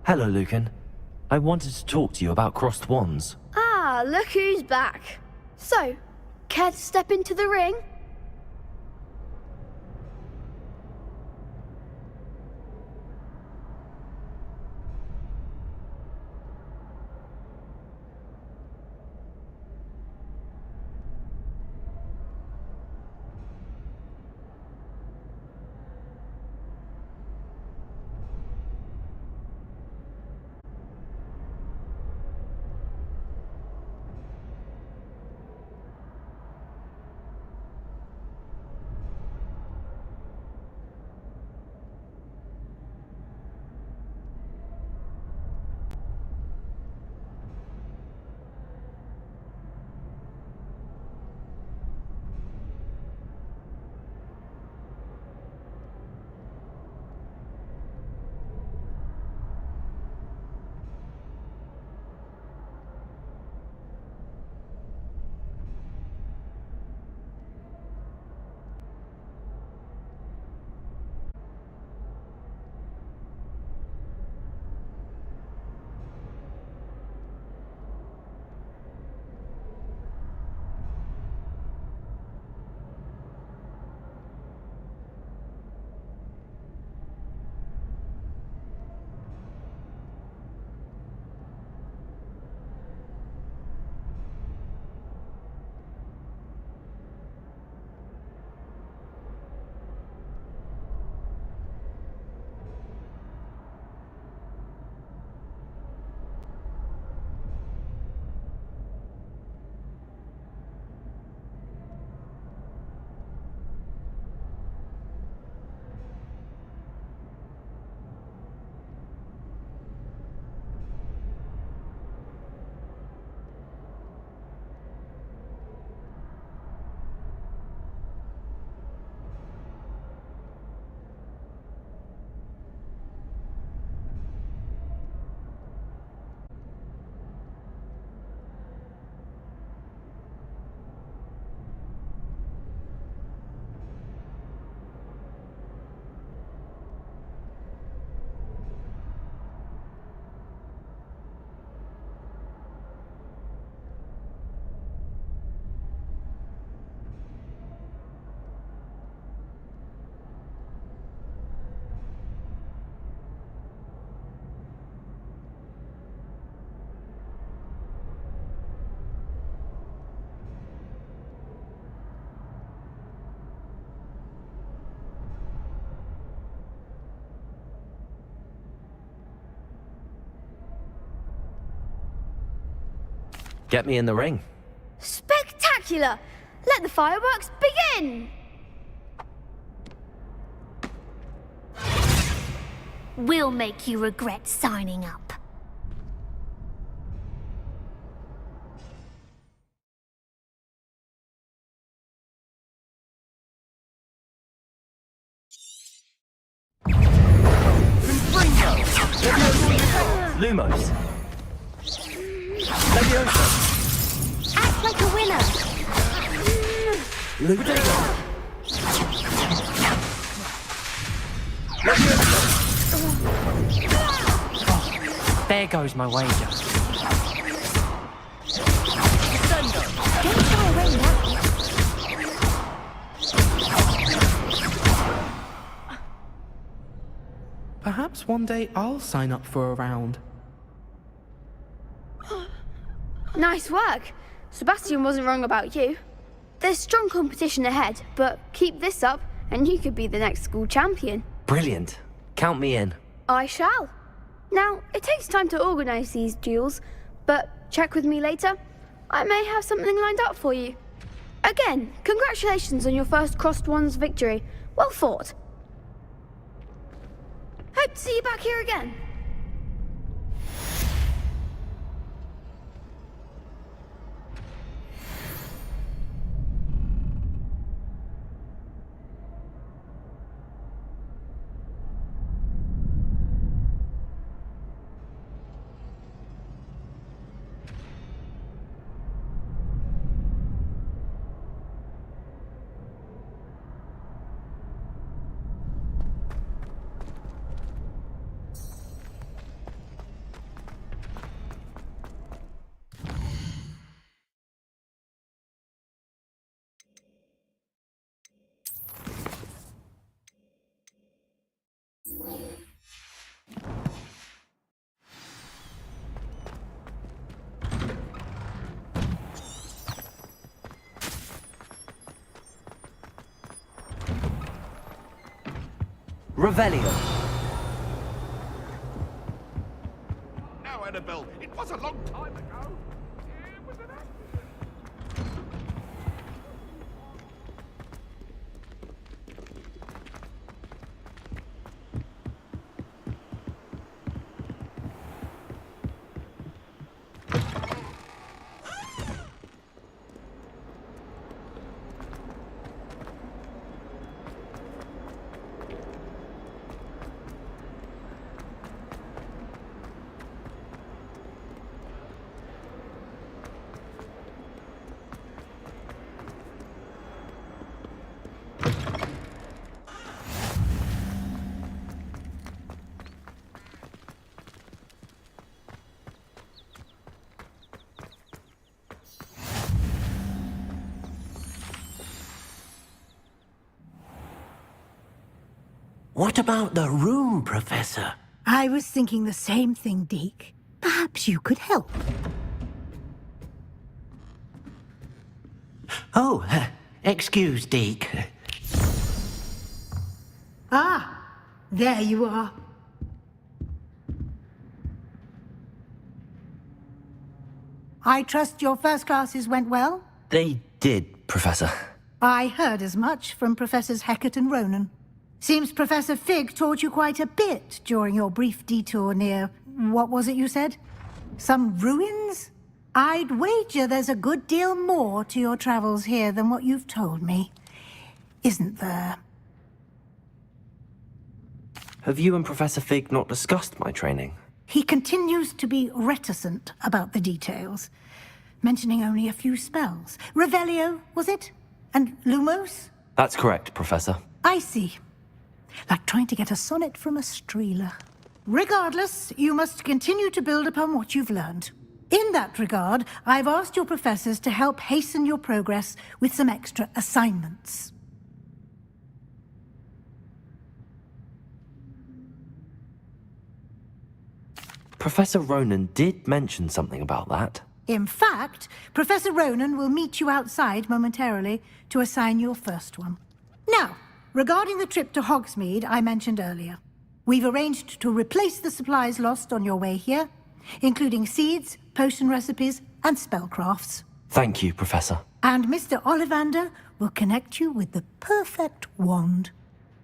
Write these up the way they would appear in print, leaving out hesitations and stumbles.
Hello, Lucan. I wanted to talk to you about crossed wands. Ah, look who's back. So, care to step into the ring? Get me in the ring. Spectacular! Let the fireworks begin! We'll make you regret signing up. Lumos. Leviosa. Act like a winner. Ludego. There goes my wager. Don't go away now. Perhaps one day I'll sign up for a round. Nice work. Sebastian wasn't wrong about you. There's strong competition ahead, but keep this up and you could be the next school champion. Brilliant. Count me in. I shall. Now, it takes time to organise these duels, but check with me later. I may have something lined up for you. Again, congratulations on your first Crossed Wands victory. Well fought. Hope to see you back here again. Revelio. Now, Annabelle, it was a long time ago. It was an accident. What about the room, Professor? I was thinking the same thing, Deke. Perhaps you could help. Oh, excuse, Deke. Ah, there you are. I trust your first classes went well? They did, Professor. I heard as much from Professors Hecat and Ronan. Seems Professor Fig taught you quite a bit during your brief detour near... what was it you said? Some ruins? I'd wager there's a good deal more to your travels here than what you've told me. Isn't there? Have you and Professor Fig not discussed my training? He continues to be reticent about the details, mentioning only a few spells. Revelio, was it? And Lumos? That's correct, Professor. I see. Like trying to get a sonnet from a streeler. Regardless, you must continue to build upon what you've learned. In that regard, I've asked your professors to help hasten your progress with some extra assignments. Professor Ronan did mention something about that. In fact, Professor Ronan will meet you outside momentarily to assign your first one. Now, regarding the trip to Hogsmeade I mentioned earlier, we've arranged to replace the supplies lost on your way here, including seeds, potion recipes, and spellcrafts. Thank you, Professor. And Mr. Ollivander will connect you with the perfect wand.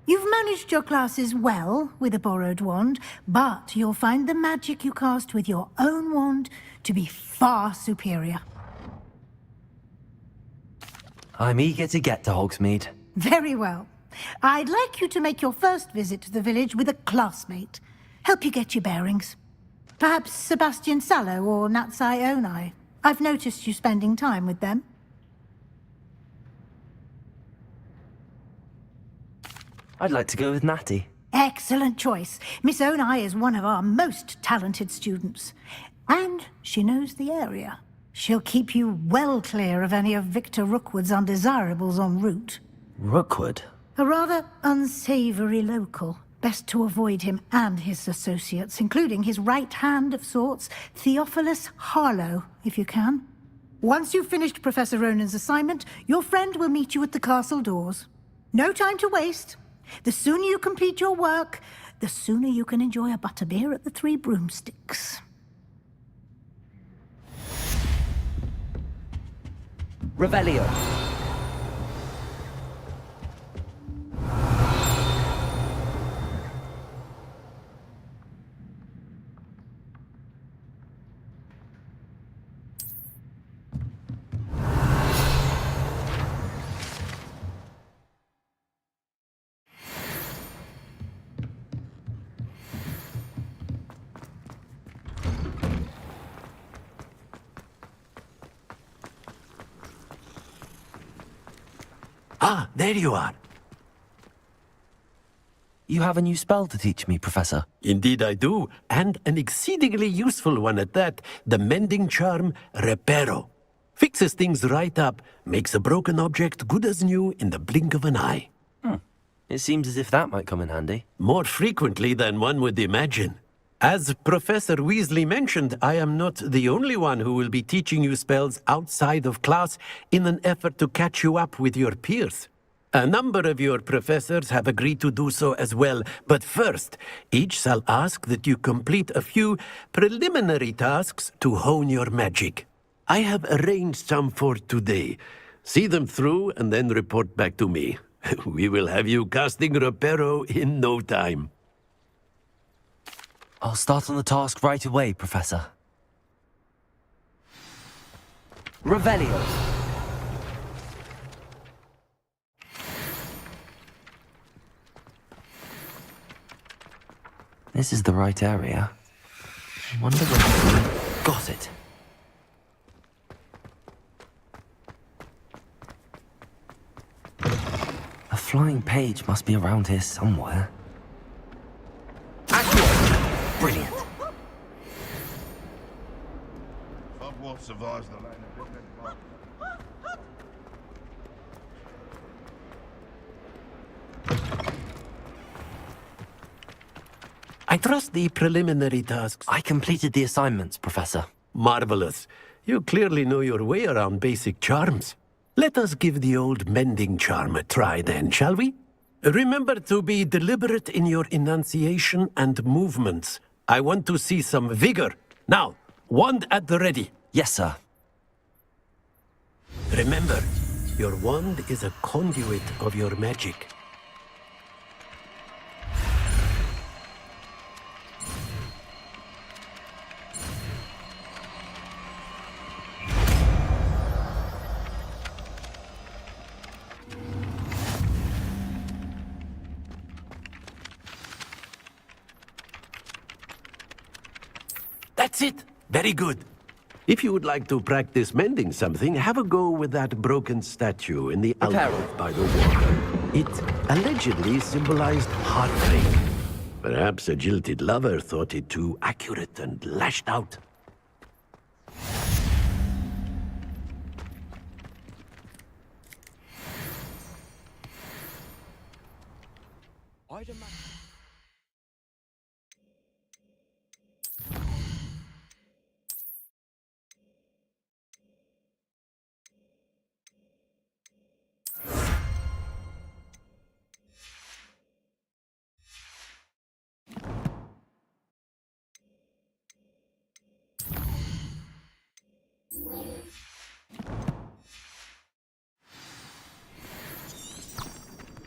You've managed your classes well with a borrowed wand, but you'll find the magic you cast with your own wand to be far superior. I'm eager to get to Hogsmeade. Very well. I'd like you to make your first visit to the village with a classmate. Help you get your bearings. Perhaps Sebastian Sallow or Natsai Onai. I've noticed you spending time with them. I'd like to go with Natty. Excellent choice. Miss Onai is one of our most talented students. And she knows the area. She'll keep you well clear of any of Victor Rookwood's undesirables en route. Rookwood? A rather unsavory local. Best to avoid him and his associates, including his right hand of sorts, Theophilus Harlow, if you can. Once you've finished Professor Ronan's assignment, your friend will meet you at the castle doors. No time to waste. The sooner you complete your work, the sooner you can enjoy a butterbeer at the Three Broomsticks. Revelio. Ah, there you are. You have a new spell to teach me, Professor. Indeed I do, and an exceedingly useful one at that, the mending charm Reparo. Fixes things right up, makes a broken object good as new in the blink of an eye. It seems as if that might come in handy. More frequently than one would imagine. As Professor Weasley mentioned, I am not the only one who will be teaching you spells outside of class in an effort to catch you up with your peers. A number of your professors have agreed to do so as well, but first, each shall ask that you complete a few preliminary tasks to hone your magic. I have arranged some for today. See them through and then report back to me. We will have you casting Reparo in no time. I'll start on the task right away, Professor. Revelio. This is the right area. I wonder where... Got it. A flying page must be around here somewhere. Accio! Brilliant. Hogwarts survives the lane of different marks. I trust the preliminary tasks. I completed the assignments, Professor. Marvelous. You clearly know your way around basic charms. Let us give the old mending charm a try then, shall we? Remember to be deliberate in your enunciation and movements. I want to see some vigor. Now, wand at the ready. Yes, sir. Remember, your wand is a conduit of your magic. That's it. Very good. If you would like to practice mending something, have a go with that broken statue in the alcove by the water. It allegedly symbolized heartbreak. Perhaps a jilted lover thought it too accurate and lashed out.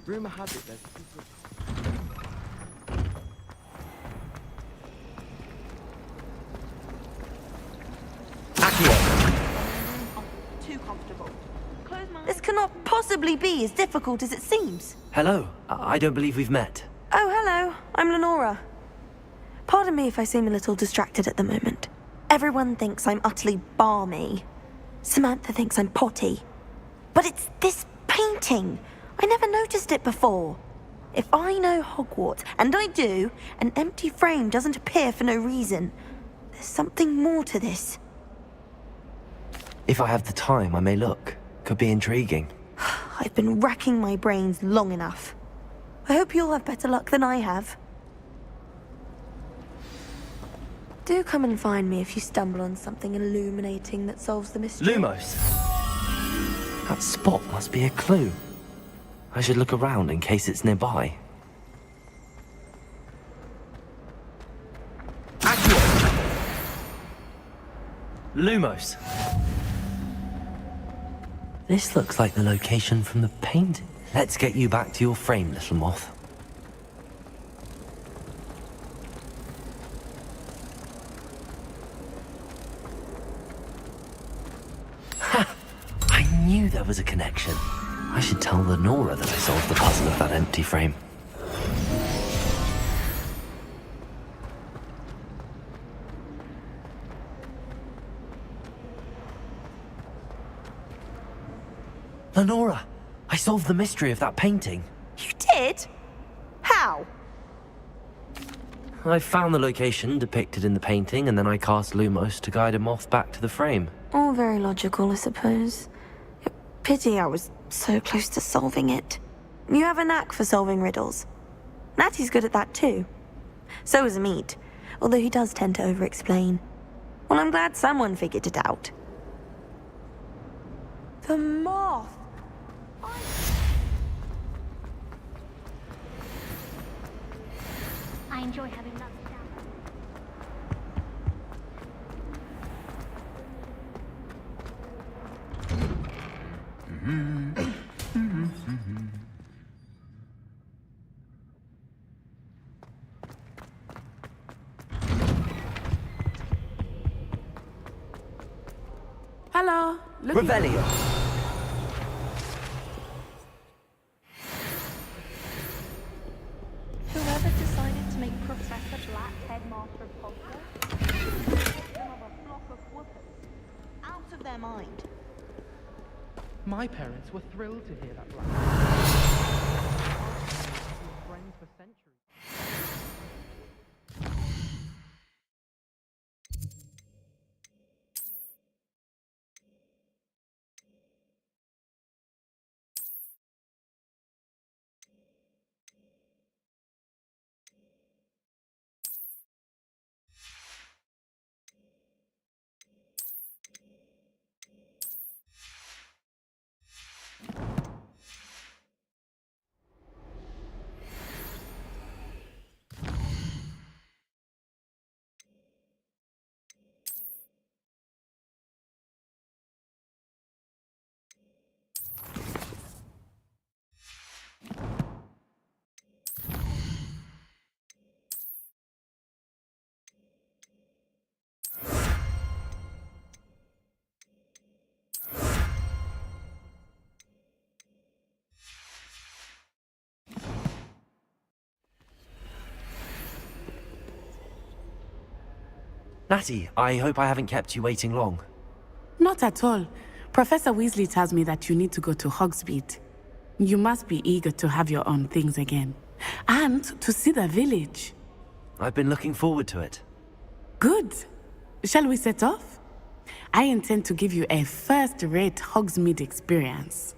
Rumor has it there's Too comfortable. This cannot possibly be as difficult as it seems. Hello. I don't believe we've met. Oh, hello. I'm Lenora. Pardon me if I seem a little distracted at the moment. Everyone thinks I'm utterly balmy. Samantha thinks I'm potty. But it's this painting. I never noticed it before. If I know Hogwarts, and I do, an empty frame doesn't appear for no reason. There's something more to this. If I have the time, I may look. Could be intriguing. I've been racking my brains long enough. I hope you'll have better luck than I have. Do come and find me if you stumble on something illuminating that solves the mystery. Lumos. That spot must be a clue. I should look around in case it's nearby. Accio! Lumos. This looks like the location from the painting. Let's get you back to your frame, little moth. Ha! I knew there was a connection. I should tell Lenora that I solved the puzzle of that empty frame. Lenora, I solved the mystery of that painting. You did? How? I found the location depicted in the painting, and then I cast Lumos to guide a moth back to the frame. All very logical, I suppose. Pity I was so close to solving it. You have a knack for solving riddles. Natty's good at that too. So is Mead, although he does tend to over-explain. Well, I'm glad someone figured it out. The moth! I enjoy having that down. Hello. Look. Revelio. Whoever decided to make Professor Black headmaster of Hogwarts, them of a flock of whoopers, out of their mind. My parents were thrilled to hear that. Friends for centuries. Natty, I hope I haven't kept you waiting long. Not at all. Professor Weasley tells me that you need to go to Hogsmeade. You must be eager to have your own things again. And to see the village. I've been looking forward to it. Good. Shall we set off? I intend to give you a first-rate Hogsmeade experience.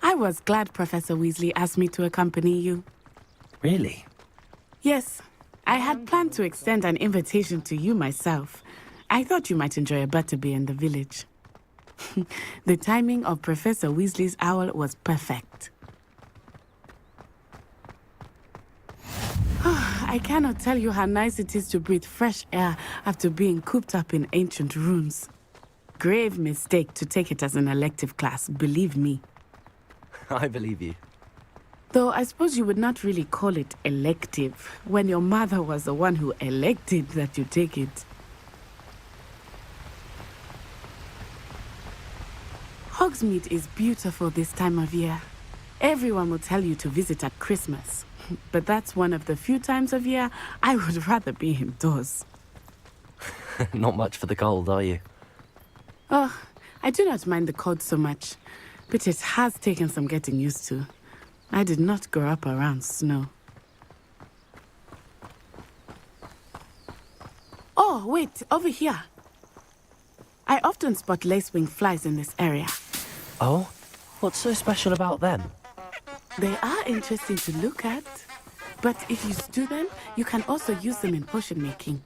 I was glad Professor Weasley asked me to accompany you. Really? Yes, I had planned to extend an invitation to you myself. I thought you might enjoy a butterbeer in the village. The timing of Professor Weasley's owl was perfect. I cannot tell you how nice it is to breathe fresh air after being cooped up in ancient rooms. Grave mistake to take it as an elective class, believe me. I believe you. Though I suppose you would not really call it elective when your mother was the one who elected that you take it. Hogsmeade is beautiful this time of year. Everyone will tell you to visit at Christmas, but that's one of the few times of year I would rather be indoors. Not much for the cold, are you? Oh, I do not mind the cold so much, but it has taken some getting used to. I did not grow up around snow. Oh, wait, over here. I often spot lacewing flies in this area. Oh? What's so special about them? They are interesting to look at, but if you stew them, you can also use them in potion making.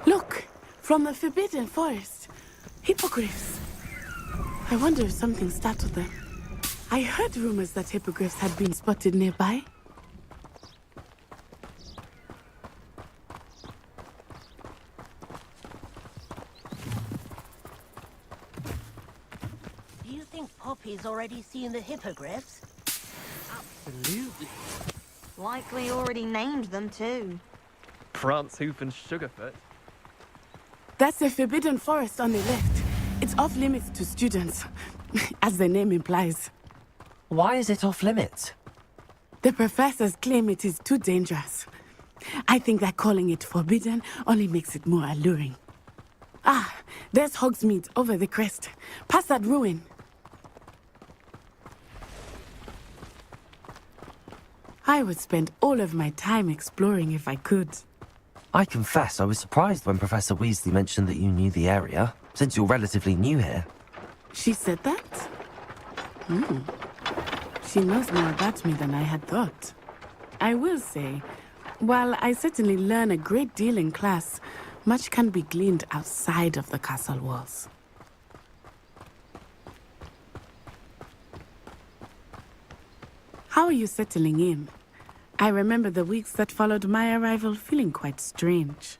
Look, from the Forbidden Forest. Hippogriffs. I wonder if something startled them. I heard rumors that hippogriffs had been spotted nearby. Do you think Poppy's already seen the hippogriffs? Absolutely. Likely already named them too. Prance, Hoof, and Sugarfoot. That's the Forbidden Forest on the left. It's off limits to students, as the name implies. Why is it off limits? The professors claim it is too dangerous. I think that calling it forbidden only makes it more alluring. Ah, there's Hogsmeade over the crest. Past that ruin. I would spend all of my time exploring if I could. I confess I was surprised when Professor Weasley mentioned that you knew the area, since you're relatively new here. She said that? She knows more about me than I had thought. I will say, while I certainly learn a great deal in class, much can be gleaned outside of the castle walls. How are you settling in? I remember the weeks that followed my arrival feeling quite strange.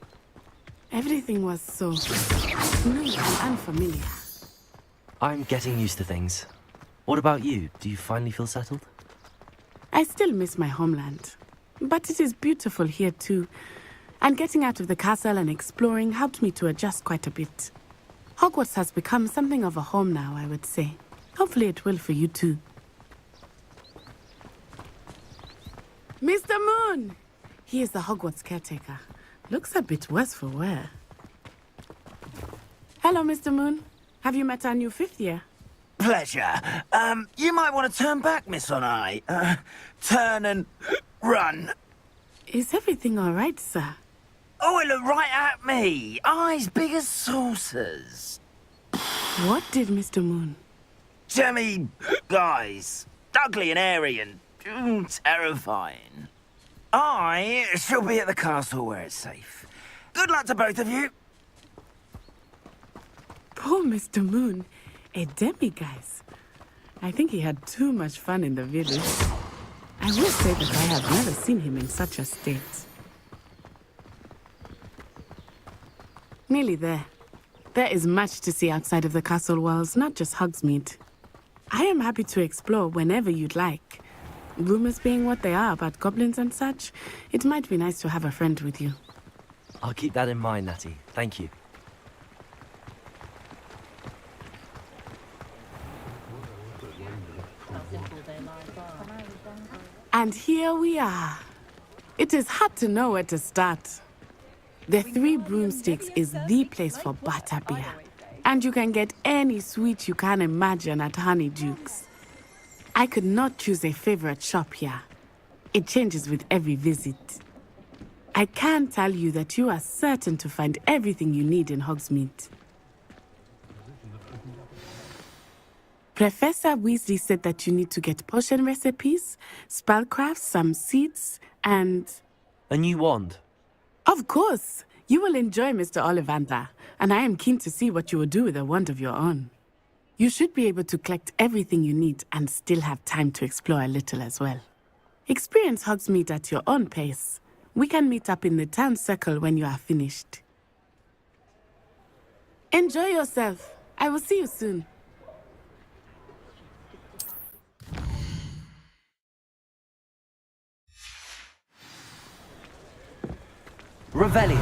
Everything was so new and unfamiliar. I'm getting used to things. What about you? Do you finally feel settled? I still miss my homeland, but it is beautiful here too. And getting out of the castle and exploring helped me to adjust quite a bit. Hogwarts has become something of a home now, I would say. Hopefully it will for you too. Mr. Moon! He is the Hogwarts caretaker. Looks a bit worse for wear. Hello, Mr. Moon. Have you met our new fifth year? Pleasure. You might want to turn back, Miss Onai. Turn and run. Is everything all right, sir? Oh, it looked right at me. Eyes big as saucers. What did Mr. Moon? Jemmy guys. Ugly and airy and terrifying. I shall be at the castle where it's safe. Good luck to both of you. Poor Mr. Moon. A demiguise. I think he had too much fun in the village. I will say that I have never seen him in such a state. Nearly there. There is much to see outside of the castle walls, not just Hogsmeade. I am happy to explore whenever you'd like. Rumors being what they are about goblins and such, it might be nice to have a friend with you. I'll keep that in mind, Natty. Thank you. And here we are. It is hard to know where to start. The Three Broomsticks is the place for butterbeer. And you can get any sweet you can imagine at Honeyduke's. I could not choose a favorite shop here. It changes with every visit. I can tell you that you are certain to find everything you need in Hogsmeade. Professor Weasley said that you need to get potion recipes, spellcrafts, some seeds, and... A new wand? Of course! You will enjoy Mr. Ollivander, and I am keen to see what you will do with a wand of your own. You should be able to collect everything you need and still have time to explore a little as well. Experience Hogsmeade at your own pace. We can meet up in the town circle when you are finished. Enjoy yourself. I will see you soon. Revelio.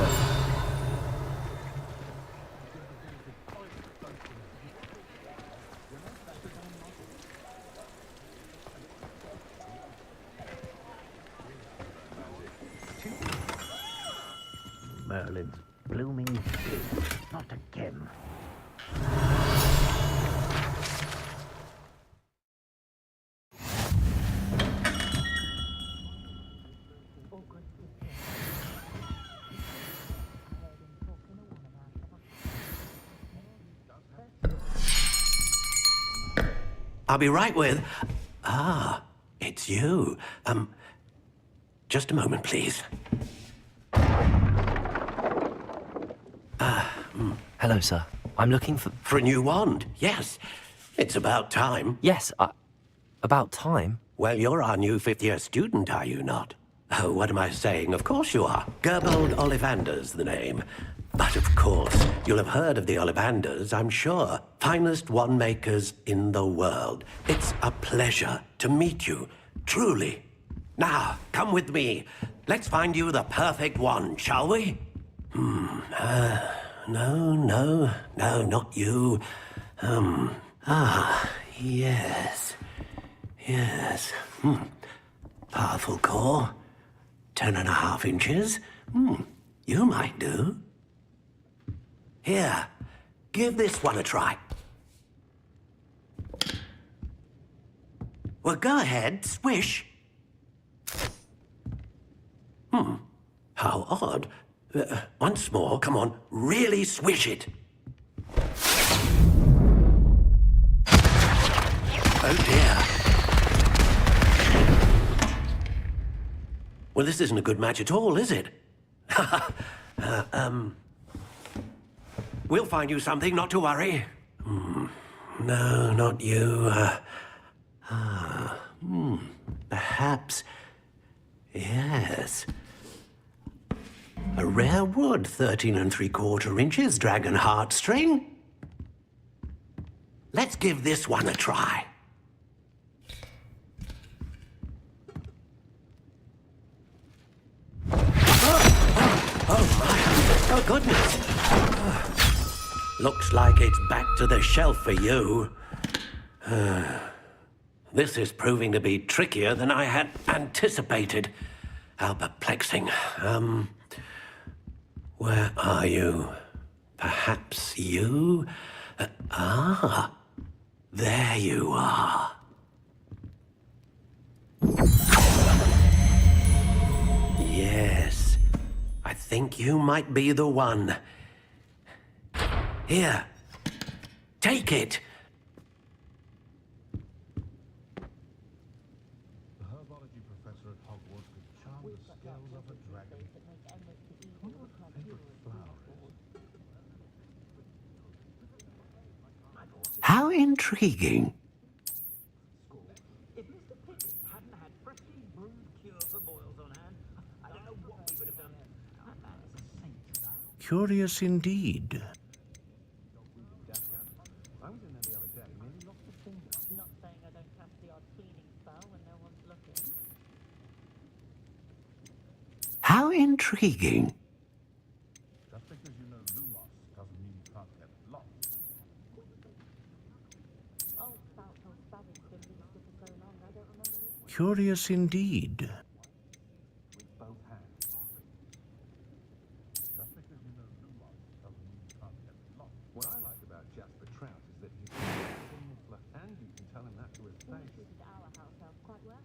Merlin's blooming shade. Not again. I'll be right with... it's you. Just a moment, please. Hello, sir. I'm looking for... For a new wand, yes. It's about time. Yes, about time? Well, you're our new fifth-year student, are you not? Oh, what am I saying? Of course you are. Gerbold Ollivander's the name. But of course, you'll have heard of the Ollivanders, I'm sure. Finest wand makers in the world. It's a pleasure to meet you, truly. Now, come with me. Let's find you the perfect wand, shall we? No, not you. Yes. Powerful core. 10.5 inches. You might do. Here, give this one a try. Well, go ahead, swish. How odd. Once more, come on, really swish it. Oh dear. Well, this isn't a good match at all, is it? We'll find you something, not to worry. No, not you. Perhaps. Yes. A rare wood, 13 3/4 inches, dragon heartstring. Let's give this one a try. Oh my, oh goodness. Looks like it's back to the shelf for you. This is proving to be trickier than I had anticipated. How perplexing. Where are you? Perhaps you? There you are. Yes, I think you might be the one. Here, take it. The herbology professor at Hogwarts could charm the scales of a dragon. What are favorite flowers? How intriguing. If Mr. Pickett hadn't had freshly brewed cure for boils on hand, I don't know what we would have done. That man is a saint. Curious indeed. I was in there the other day, nearly lost a finger. Not saying I don't cast the odd cleaning spell when no one's looking. How intriguing. Just because you know Lumos doesn't mean you can't get lost. Old Spout told Spavage been minister for so long, I don't remember his name. Curious indeed. With both hands. Just because you know Lumos doesn't mean you can't get lost. What I like about Jasper Trout is that he's and you can tell him that to his face. This is our house elf quite well.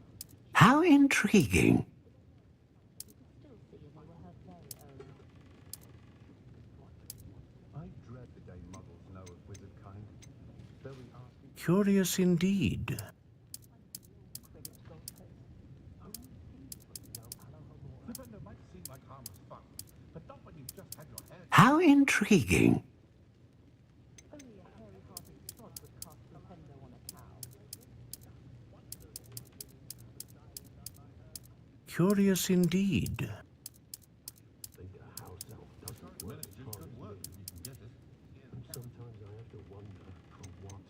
How intriguing. Still see as they were her very own. I dread the day muggles know of wizard kind. They'll be asking. Curious indeed. Flippender might seem like harmless fun, but not when you've just had your hair. How intriguing. Only a hairy-hearted sod would cast Flipendo on a cow. Curious indeed. Sometimes I have to wonder for what.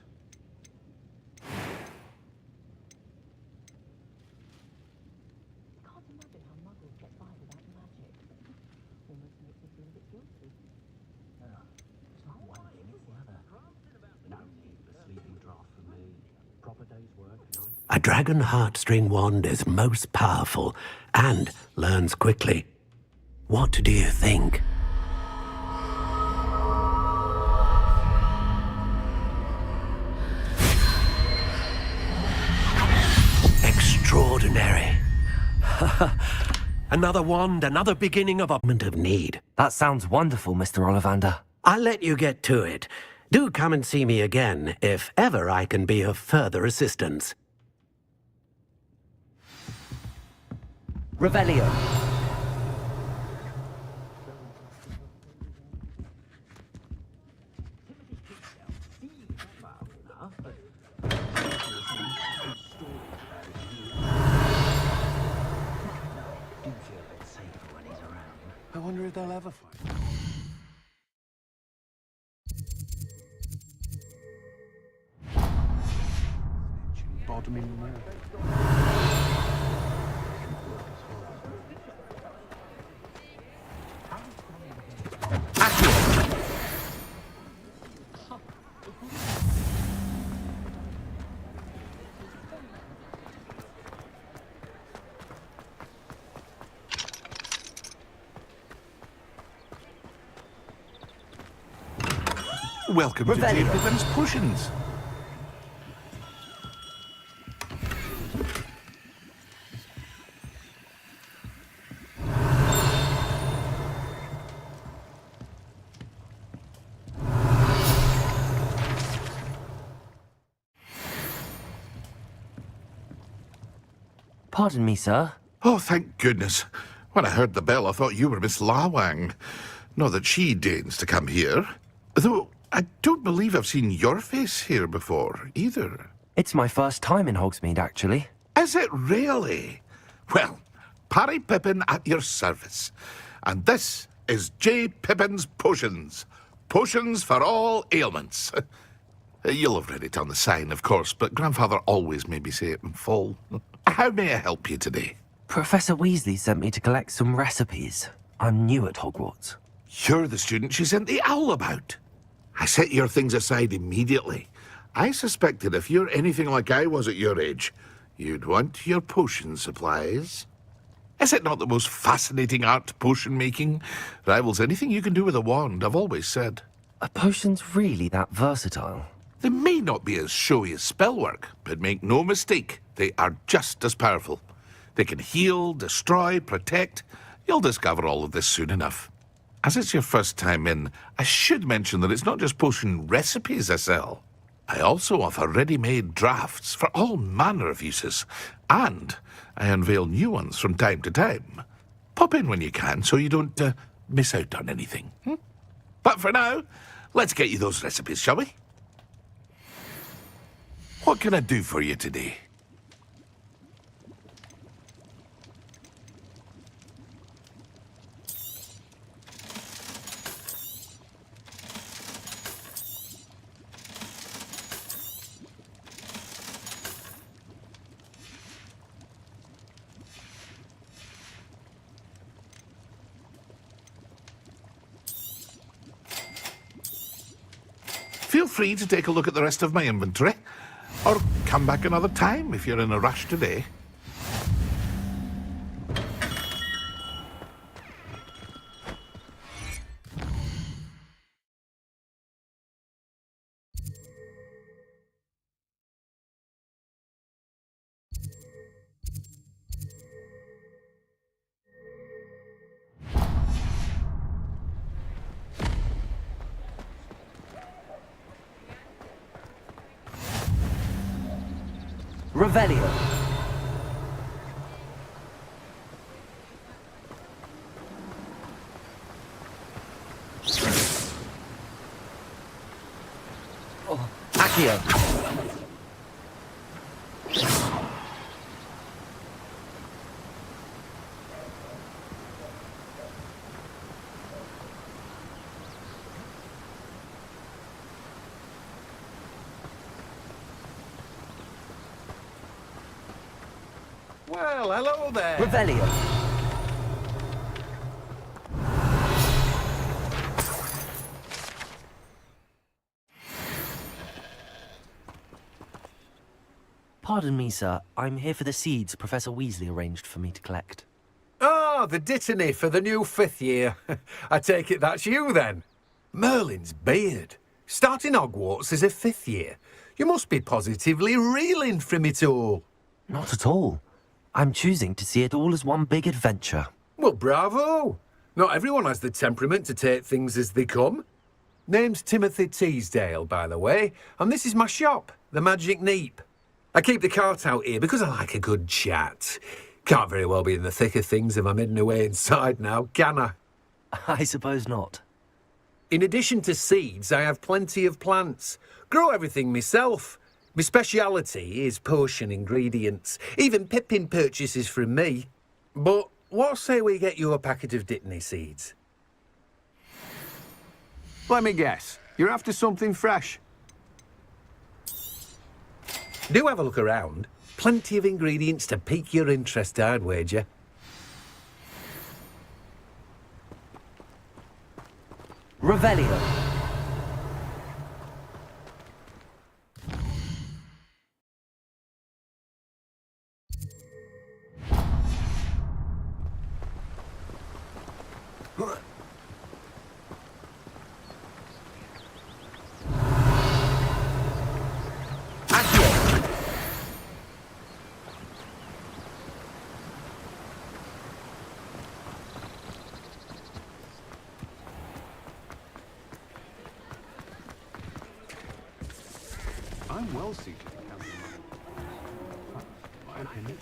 Can't imagine how muggles get by without magic. Almost makes me feel a bit guilty. It's not one thing, it's the other. No need for sleeping draft for me. Proper day's work, night. A dragon heartstring wand is most powerful and learns quickly. What do you think? Extraordinary. Another wand, another beginning of a moment of need. That sounds wonderful, Mr. Ollivander. I'll let you get to it. Do come and see me again if ever I can be of further assistance. Revelio. I wonder if they'll ever find. Bottoming Welcome to J. Revelio. Pippin's Potions. Pardon me, sir. Oh, thank goodness. When I heard the bell, I thought you were Miss Lawang. Not that she deigns to come here. Though, I don't believe I've seen your face here before, either. It's my first time in Hogsmeade, actually. Is it really? Well, Parry Pippin at your service. And this is J. Pippin's Potions. Potions for all ailments. You'll have read it on the sign, of course, but Grandfather always made me say it in full. How may I help you today? Professor Weasley sent me to collect some recipes. I'm new at Hogwarts. You're the student she sent the owl about. I set your things aside immediately. I suspected if you're anything like I was at your age, you'd want your potion supplies. Is it not the most fascinating art, potion making? Rivals anything you can do with a wand, I've always said. Are potions really that versatile? They may not be as showy as spellwork, but make no mistake, they are just as powerful. They can heal, destroy, protect. You'll discover all of this soon enough. As it's your first time in, I should mention that it's not just potion recipes I sell. I also offer ready-made drafts for all manner of uses, and I unveil new ones from time to time. Pop in when you can so you don't miss out on anything. But for now, let's get you those recipes, shall we? What can I do for you today? Feel free to take a look at the rest of my inventory, or come back another time if you're in a rush today. Revelio. Oh, Accio. Well, hello there. Revelio. Pardon me, sir. I'm here for the seeds Professor Weasley arranged for me to collect. Ah, the dittany for the new 5th year. I take it that's you, then. Merlin's beard. Starting Hogwarts as a 5th year. You must be positively reeling from it all. Not at all. I'm choosing to see it all as one big adventure. Well, bravo. Not everyone has the temperament to take things as they come. Name's Timothy Teasdale, by the way, and this is my shop, the Magic Neep. I keep the cart out here because I like a good chat. Can't very well be in the thick of things if I'm hidden away inside now, can I? I suppose not. In addition to seeds, I have plenty of plants. Grow everything myself. My speciality is potion ingredients. Even Pippin purchases from me. But what say we get you a packet of Dittany seeds? Let me guess. You're after something fresh. Do have a look around. Plenty of ingredients to pique your interest, I'd wager. Revelio. I'm well suited to counting my opinion.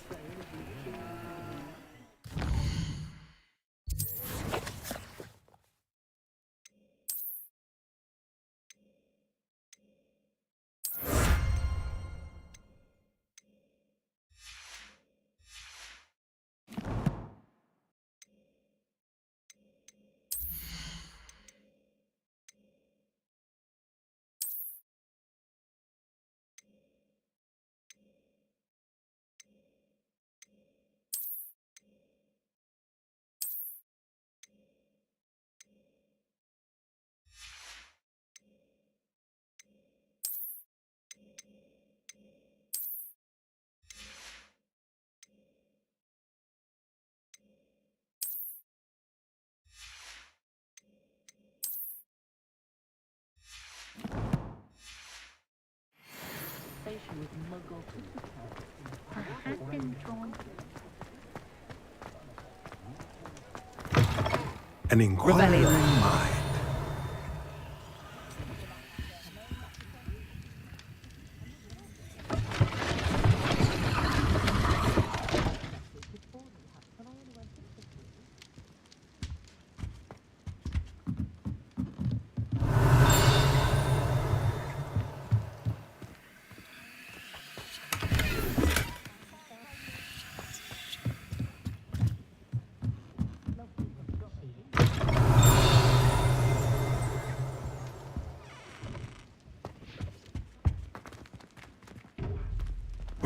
An inquiring mind.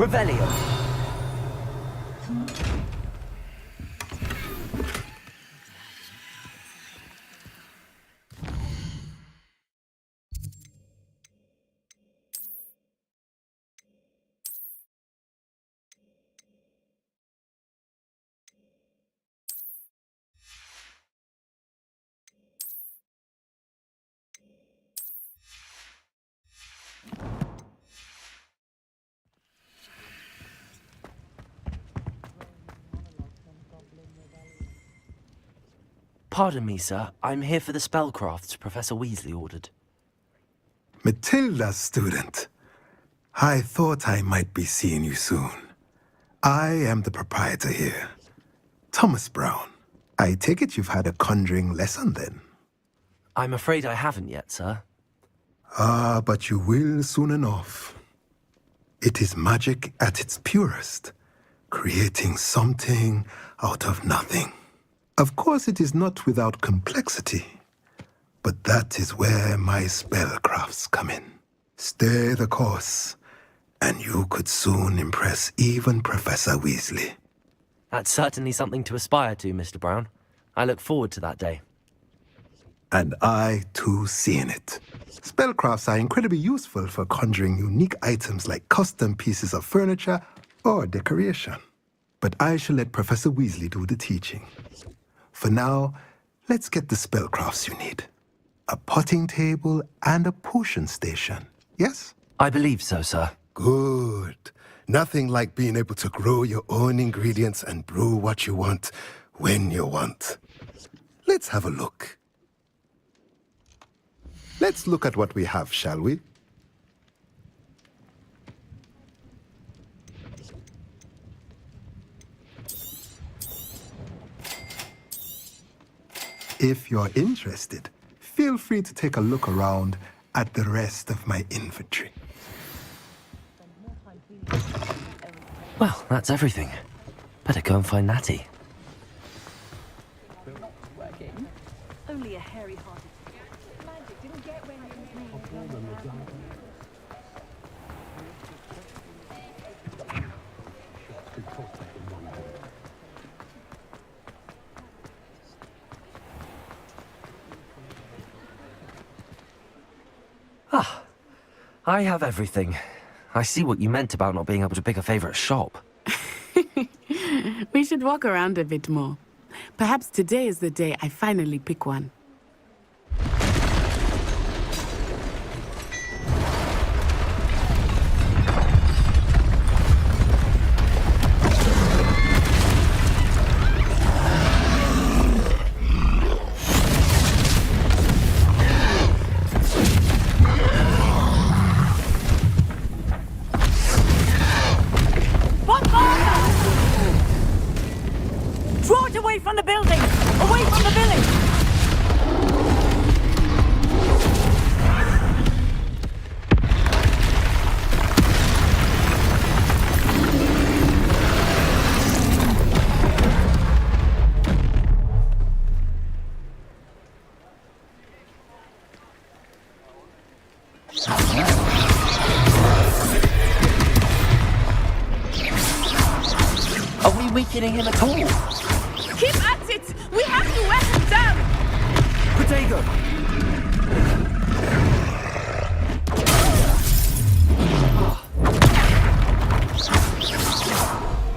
Revelio. Pardon me, sir. I'm here for the spellcrafts Professor Weasley ordered. Matilda's student. I thought I might be seeing you soon. I am the proprietor here, Thomas Brown. I take it you've had a conjuring lesson then? I'm afraid I haven't yet, sir. Ah, but you will soon enough. It is magic at its purest, creating something out of nothing. Of course, it is not without complexity, but that is where my spellcrafts come in. Stay the course, and you could soon impress even Professor Weasley. That's certainly something to aspire to, Mr. Brown. I look forward to that day. And I, too, see in it. Spellcrafts are incredibly useful for conjuring unique items like custom pieces of furniture or decoration. But I shall let Professor Weasley do the teaching. For now, let's get the spellcrafts you need. A potting table and a potion station, yes? I believe so, sir. Good. Nothing like being able to grow your own ingredients and brew what you want when you want. Let's have a look. Let's look at what we have, shall we? If you're interested, feel free to take a look around at the rest of my inventory. Well, that's everything. Better go and find Natty. Only a hairy-hearted magic didn't get where Ah, I have everything. I see what you meant about not being able to pick a favorite shop. We should walk around a bit more. Perhaps today is the day I finally pick one. weakening him at all. Keep at it! We have to wear him down! Potato!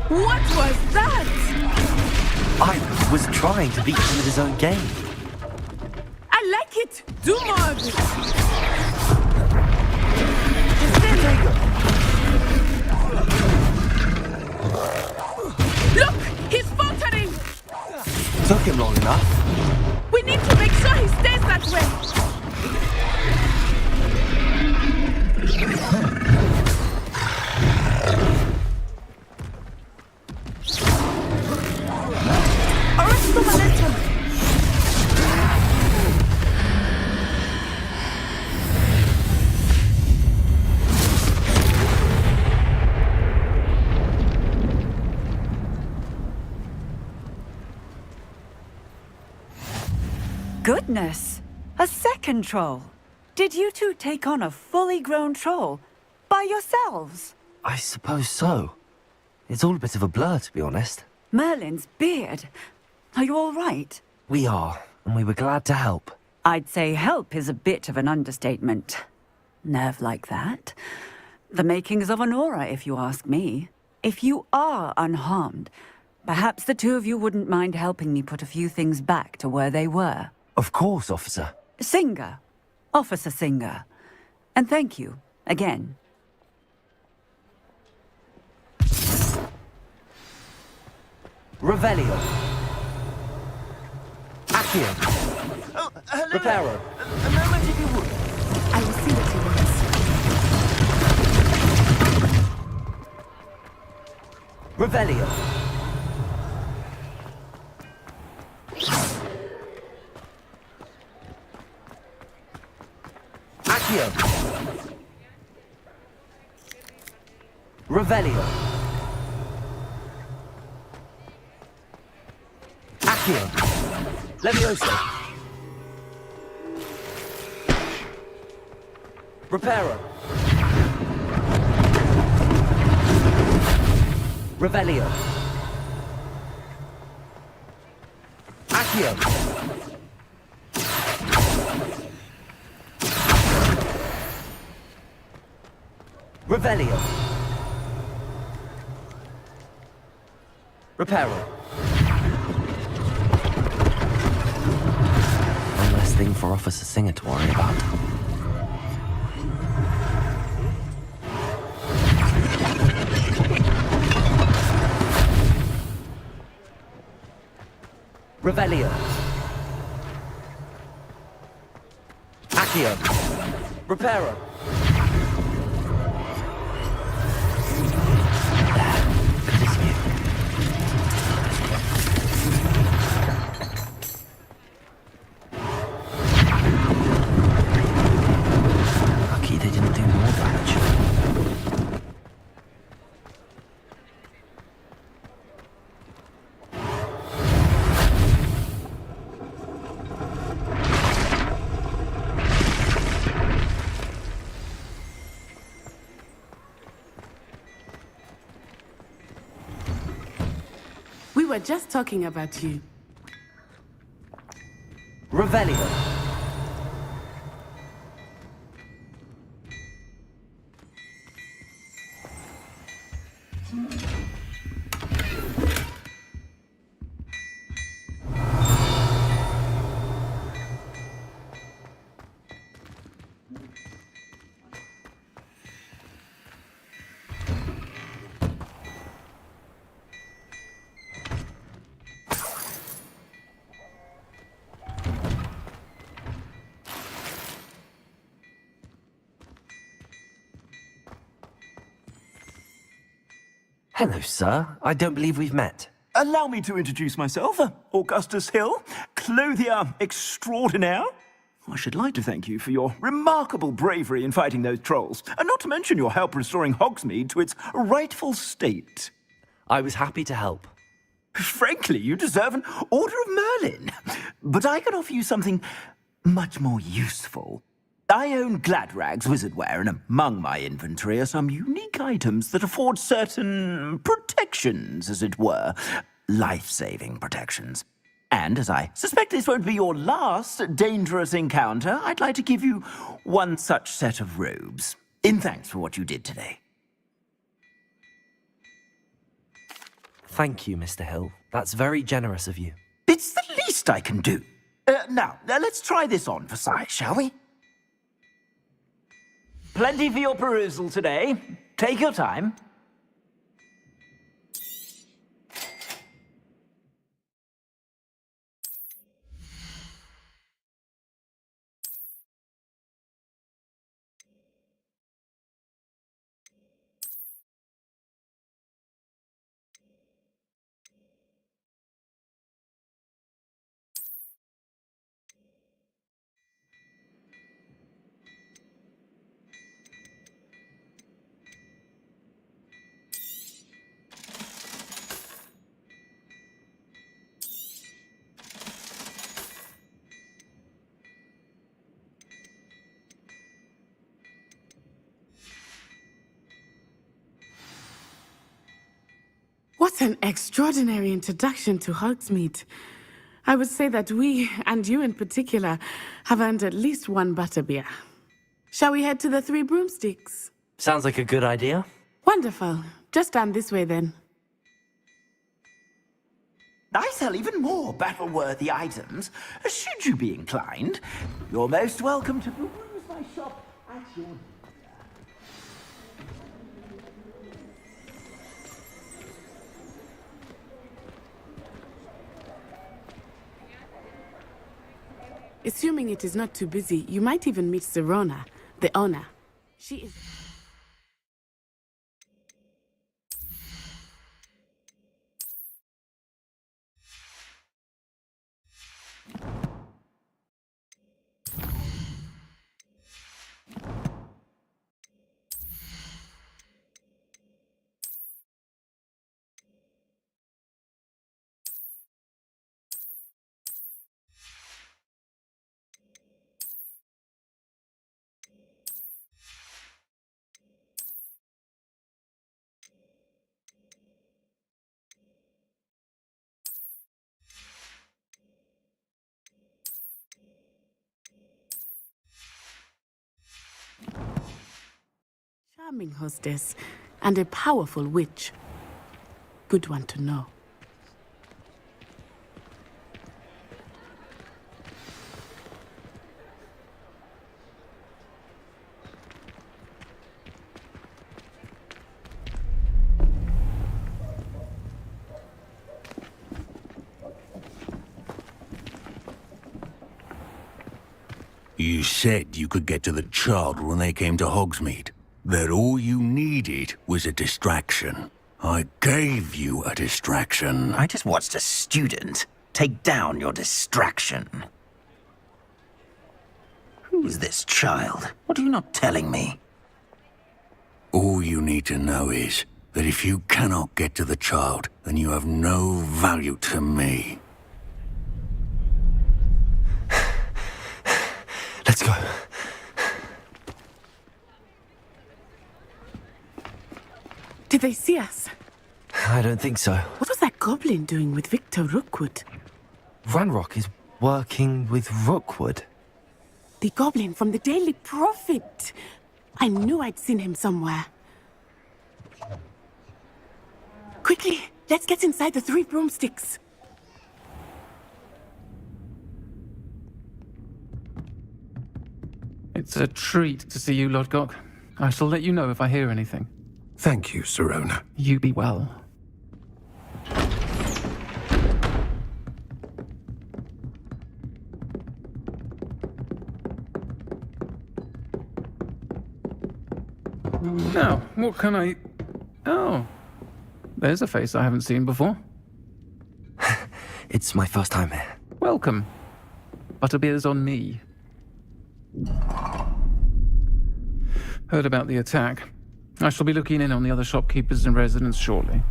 What was that? I was trying to beat him at his own game. I like it! Do more of it! Look! He's faltering! Took him long enough. We need to make sure he stays that way! Arrest the momentum! Goodness! A second troll! Did you two take on a fully grown troll? By yourselves? I suppose so. It's all a bit of a blur, to be honest. Merlin's beard. Are you all right? We are, and we were glad to help. I'd say help is a bit of an understatement. Nerve like that. The makings of an aura, if you ask me. If you are unharmed, perhaps the two of you wouldn't mind helping me put a few things back to where they were. Of course, officer. Singer. Officer Singer. And thank you, again. Revelio. Accio. Oh, hello. Reparo. A moment if you would. I will see what he wants. Revelio. Accio. Revelio. Accio. Leviosa. Reparo. Revelio. Accio. Revelio. Reparo. One less thing for Officer Singer to worry about. Revelio. Accio. Reparo. Lucky they didn't do more damage. We were just talking about you. Revelio. Hello, sir. I don't believe we've met. Allow me to introduce myself, Augustus Hill, clothier extraordinaire. I should like to thank you for your remarkable bravery in fighting those trolls, and not to mention your help restoring Hogsmeade to its rightful state. I was happy to help. Frankly, you deserve an Order of Merlin. But I can offer you something much more useful. I own Gladrag's wizardware, and among my inventory are some unique items that afford certain protections, as it were. Life-saving protections. And as I suspect this won't be your last dangerous encounter, I'd like to give you one such set of robes, in thanks for what you did today. Thank you, Mr. Hill. That's very generous of you. It's the least I can do. Now, let's try this on for size, shall we? Plenty for your perusal today. Take your time. What an extraordinary introduction to Hogsmeade. I would say that we, and you in particular, have earned at least one butterbeer. Shall we head to the Three Broomsticks? Sounds like a good idea. Wonderful. Just down this way then. I sell even more battle-worthy items. Should you be inclined, you're most welcome to peruse my shop at your leisure. Assuming it is not too busy, you might even meet Serona, the owner. She is... charming hostess, and a powerful witch. Good one to know. You said you could get to the child when they came to Hogsmeade. That all you needed was a distraction. I gave you a distraction. I just watched a student take down your distraction. Who's this child? What are you not telling me? All you need to know is that if you cannot get to the child, then you have no value to me. Let's go. Did they see us? I don't think so. What was that goblin doing with Victor Rookwood? Ranrock is working with Rookwood. The goblin from the Daily Prophet. I knew I'd seen him somewhere. Quickly, let's get inside the Three Broomsticks. It's a treat to see you, Lodgok. I shall let you know if I hear anything. Thank you, Serona. You be well. Now, what can I... Oh, there's a face I haven't seen before. It's my first time here. Welcome. Butterbeer's on me. Heard about the attack. I shall be looking in on the other shopkeepers and residents shortly.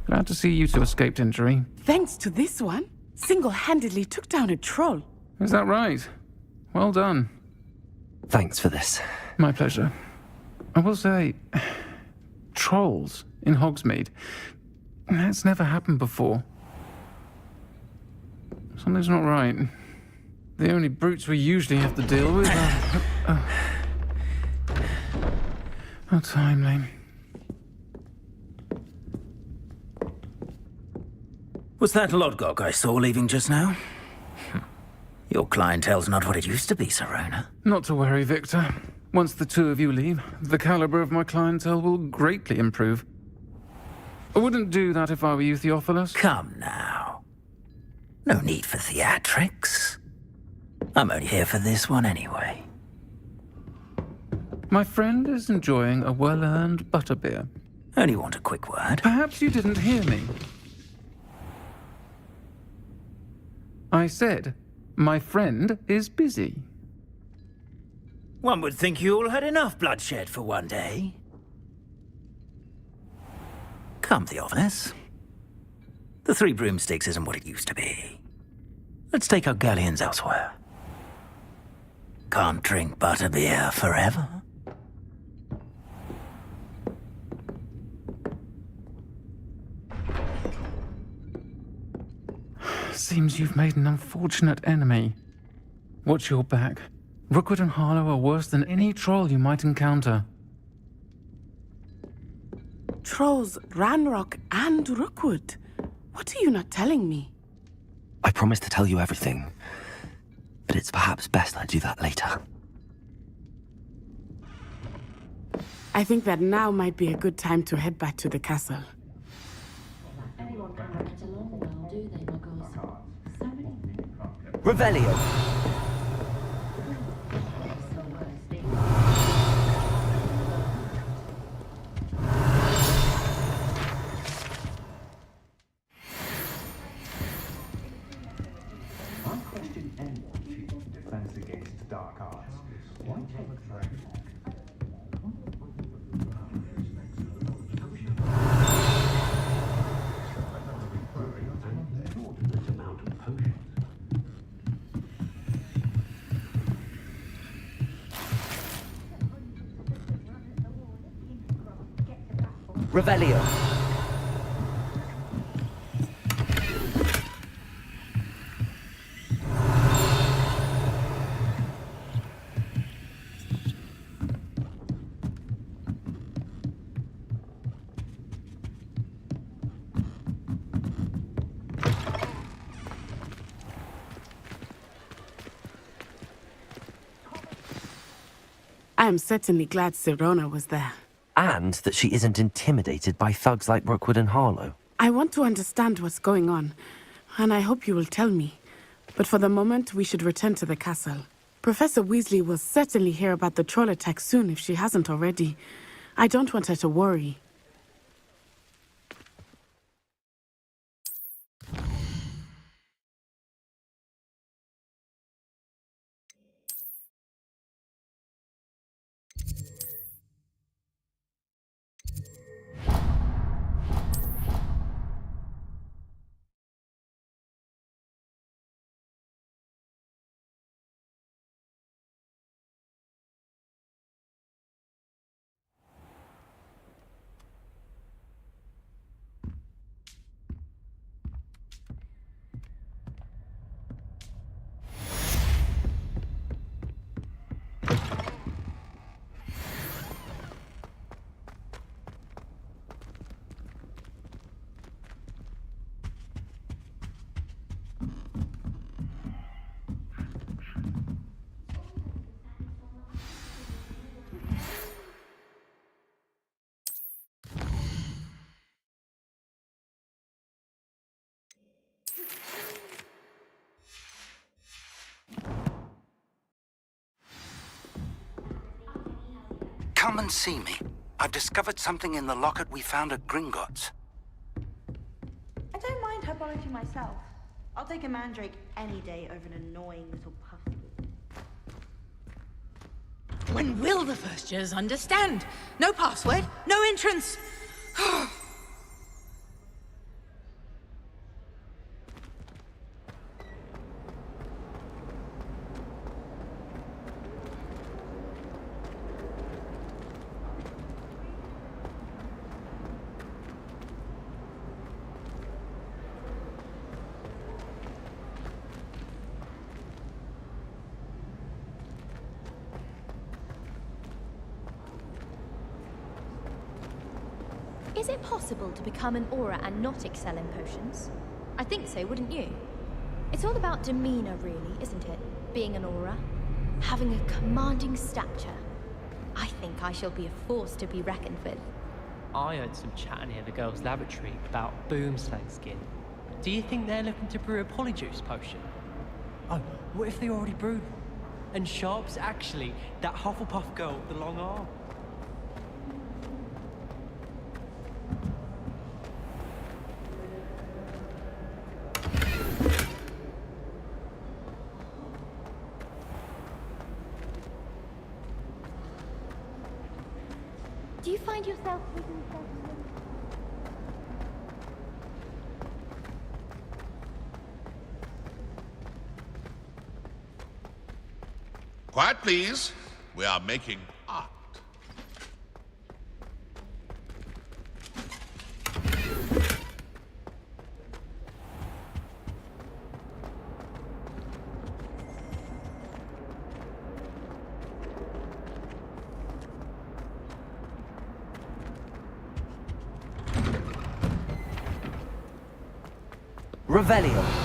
Glad to see you two escaped injury. Thanks to this one, single-handedly took down a troll. Is that right? Well done. Thanks for this. My pleasure. I will say, trolls in Hogsmeade. That's never happened before. Something's not right. The only brutes we usually have to deal with are... How timely. Was that Lodgok I saw leaving just now? Your clientele's not what it used to be, Serona. Not to worry, Victor. Once the two of you leave, the caliber of my clientele will greatly improve. I wouldn't do that if I were you, Theophilus. Come now. No need for theatrics. I'm only here for this one anyway. My friend is enjoying a well-earned butterbeer. Only want a quick word. Perhaps you didn't hear me. I said, my friend is busy. One would think you all had enough bloodshed for one day. Come, Theophilus. The Three Broomsticks isn't what it used to be. Let's take our galleons elsewhere. Can't drink butterbeer forever. Seems you've made an unfortunate enemy. Watch your back. Rookwood and Harlow are worse than any troll you might encounter. Trolls, Ranrock, and Rookwood. What are you not telling me? I promised to tell you everything, but it's perhaps best I do that later. I think that now might be a good time to head back to the castle. Revelio! Revelio. I am certainly glad Serona was there. And that she isn't intimidated by thugs like Rookwood and Harlow. I want to understand what's going on, and I hope you will tell me. But for the moment, we should return to the castle. Professor Weasley will certainly hear about the troll attack soon if she hasn't already. I don't want her to worry. Come and see me. I've discovered something in the locket we found at Gringotts. I don't mind herbology myself. I'll take a mandrake any day over an annoying little puff. When will the first years understand? No password, no entrance. Is it possible to become an aura and not excel in potions? I think so, wouldn't you? It's all about demeanor, really, isn't it? Being an aura. Having a commanding stature. I think I shall be a force to be reckoned with. I heard some chat near the girls' lavatory about boomslang skin. Do you think they're looking to brew a polyjuice potion? Oh, what if they already brewed one? And Sharp's actually that Hufflepuff girl with the long arm? Do you find yourself reading Quiet, please. We are making art. Revelio.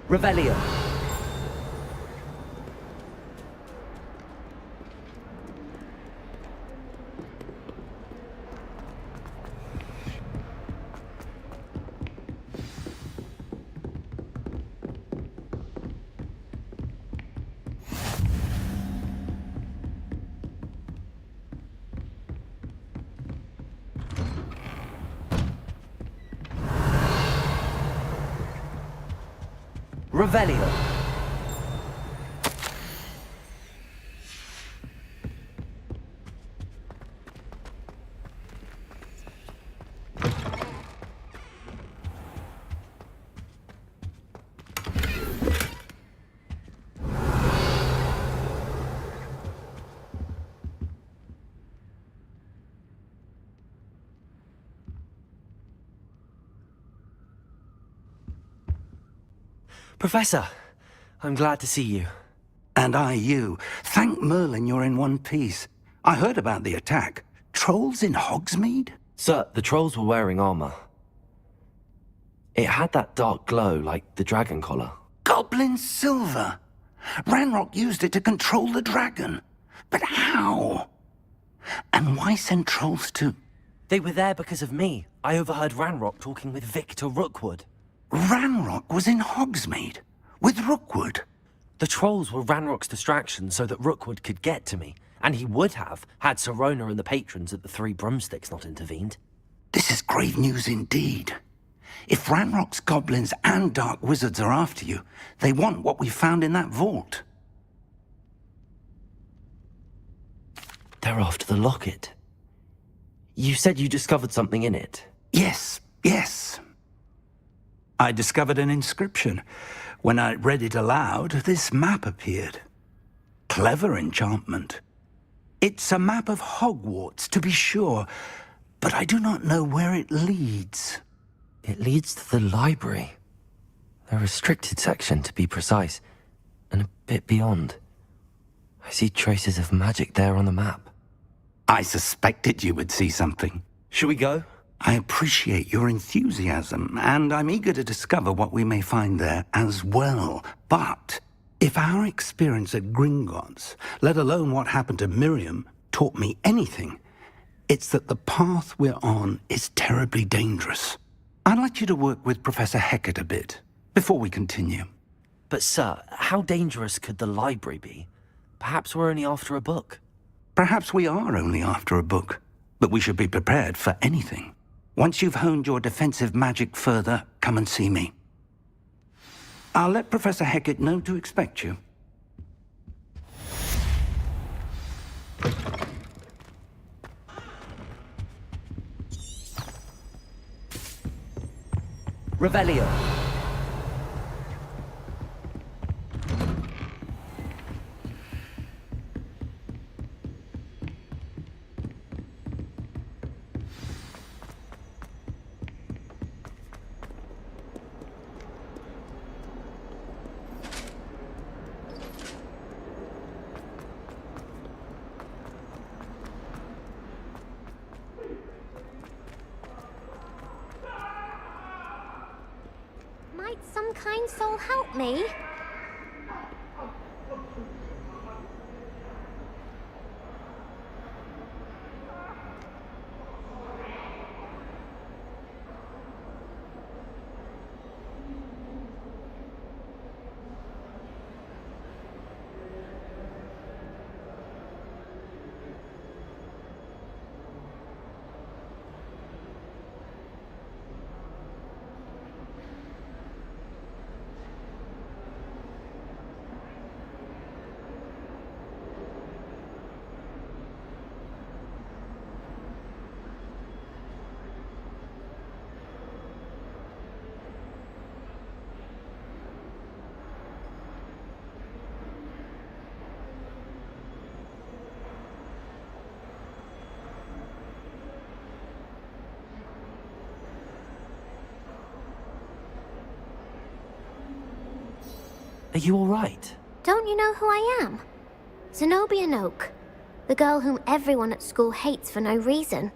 Revelio. Revelio. Professor, I'm glad to see you. And I you. Thank Merlin you're in one piece. I heard about the attack. Trolls in Hogsmeade? Sir, the trolls were wearing armor. It had that dark glow like the dragon collar. Goblin silver. Ranrock used it to control the dragon. But how? And why send trolls to... They were there because of me. I overheard Ranrock talking with Victor Rookwood. Ranrock was in Hogsmeade? With Rookwood? The trolls were Ranrock's distraction so that Rookwood could get to me. And he would have, had Sirona and the patrons at the Three Broomsticks not intervened. This is grave news indeed. If Ranrock's goblins and dark wizards are after you, they want what we found in that vault. They're after the locket. You said you discovered something in it. Yes, yes. I discovered an inscription. When I read it aloud, this map appeared. Clever enchantment. It's a map of Hogwarts, to be sure, but I do not know where it leads. It leads to the library. A restricted section, to be precise, and a bit beyond. I see traces of magic there on the map. I suspected you would see something. Shall we go? I appreciate your enthusiasm, and I'm eager to discover what we may find there as well. But if our experience at Gringotts, let alone what happened to Miriam, taught me anything, it's that the path we're on is terribly dangerous. I'd like you to work with Professor Hecat a bit before we continue. But, sir, how dangerous could the library be? Perhaps we're only after a book. Perhaps we are only after a book, but we should be prepared for anything. Once you've honed your defensive magic further, come and see me. I'll let Professor Hecat know to expect you. Revelio. Might some kind soul help me? Are you all right? Don't you know who I am? Zenobia Noak, the girl whom everyone at school hates for no reason.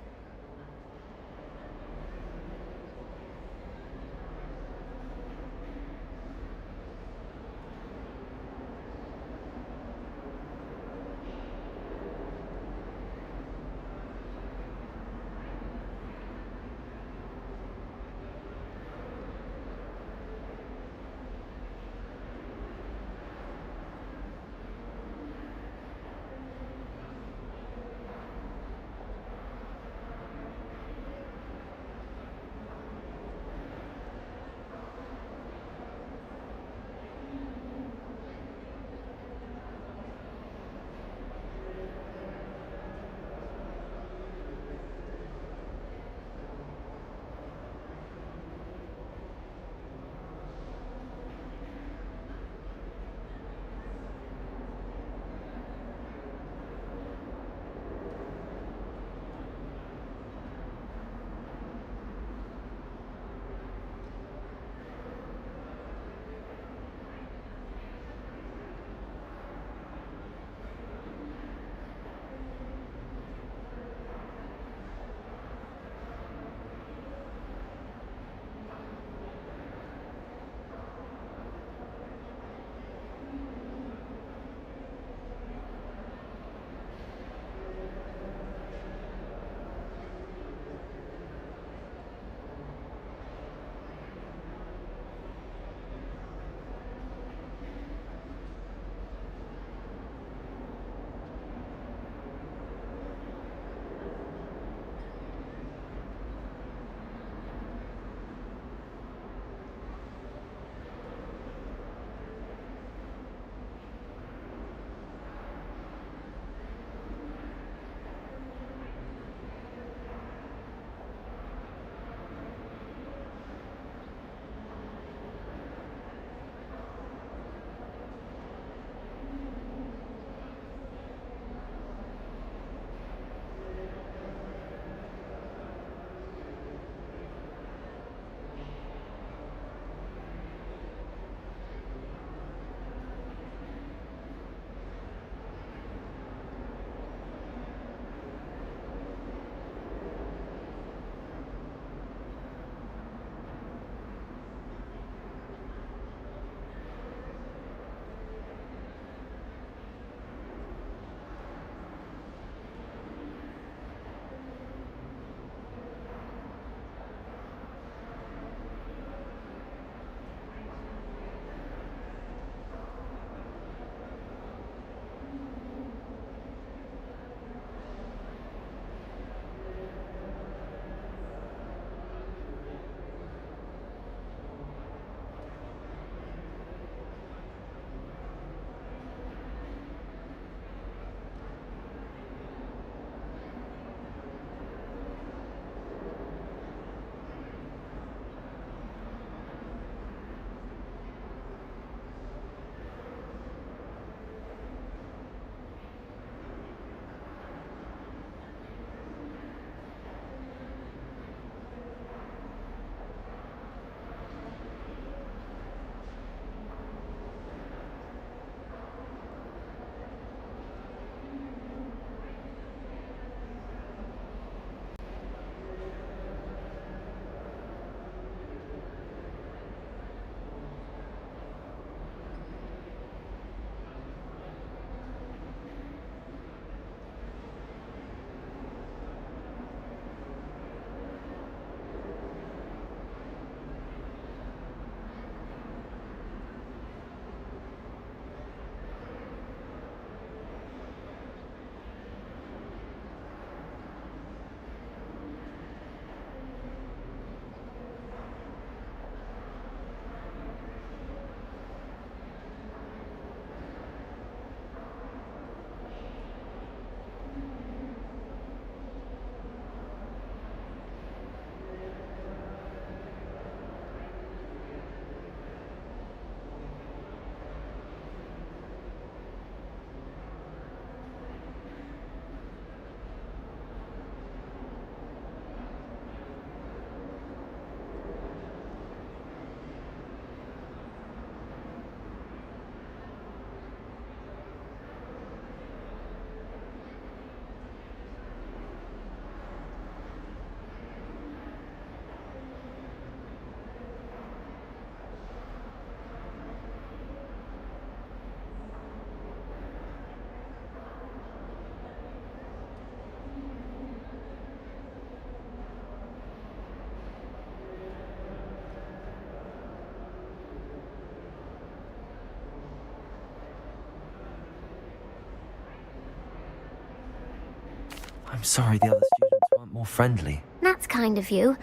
I'm sorry the other students weren't more friendly. That's kind of you.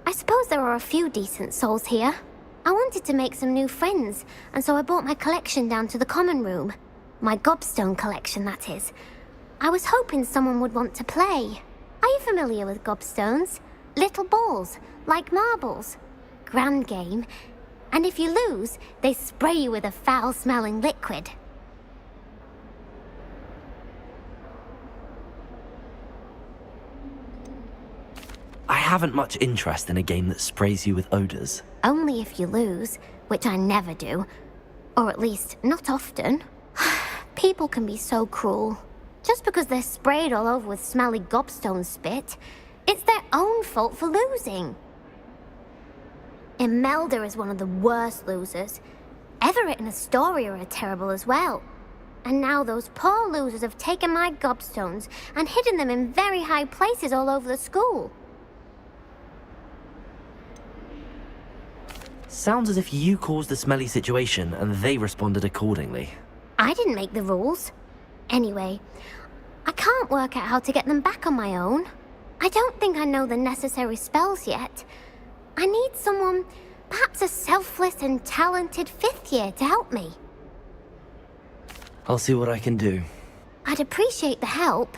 I suppose there are a few decent souls here. I wanted to make some new friends, and so I brought my collection down to the common room. My gobstone collection, that is. I was hoping someone would want to play. Are you familiar with gobstones? Little balls, like marbles. Grand game. And if you lose, they spray you with a foul-smelling liquid. I haven't much interest in a game that sprays you with odors. Only if you lose, which I never do. Or at least, not often. People can be so cruel. Just because they're sprayed all over with smelly gobstone spit, it's their own fault for losing. Imelda is one of the worst losers. Everett and Astoria are terrible as well. And now those poor losers have taken my gobstones and hidden them in very high places all over the school. Sounds as if you caused the smelly situation and they responded accordingly. I didn't make the rules. Anyway, I can't work out how to get them back on my own. I don't think I know the necessary spells yet. I need someone, perhaps a selfless and talented 5th year to help me. I'll see what I can do. I'd appreciate the help.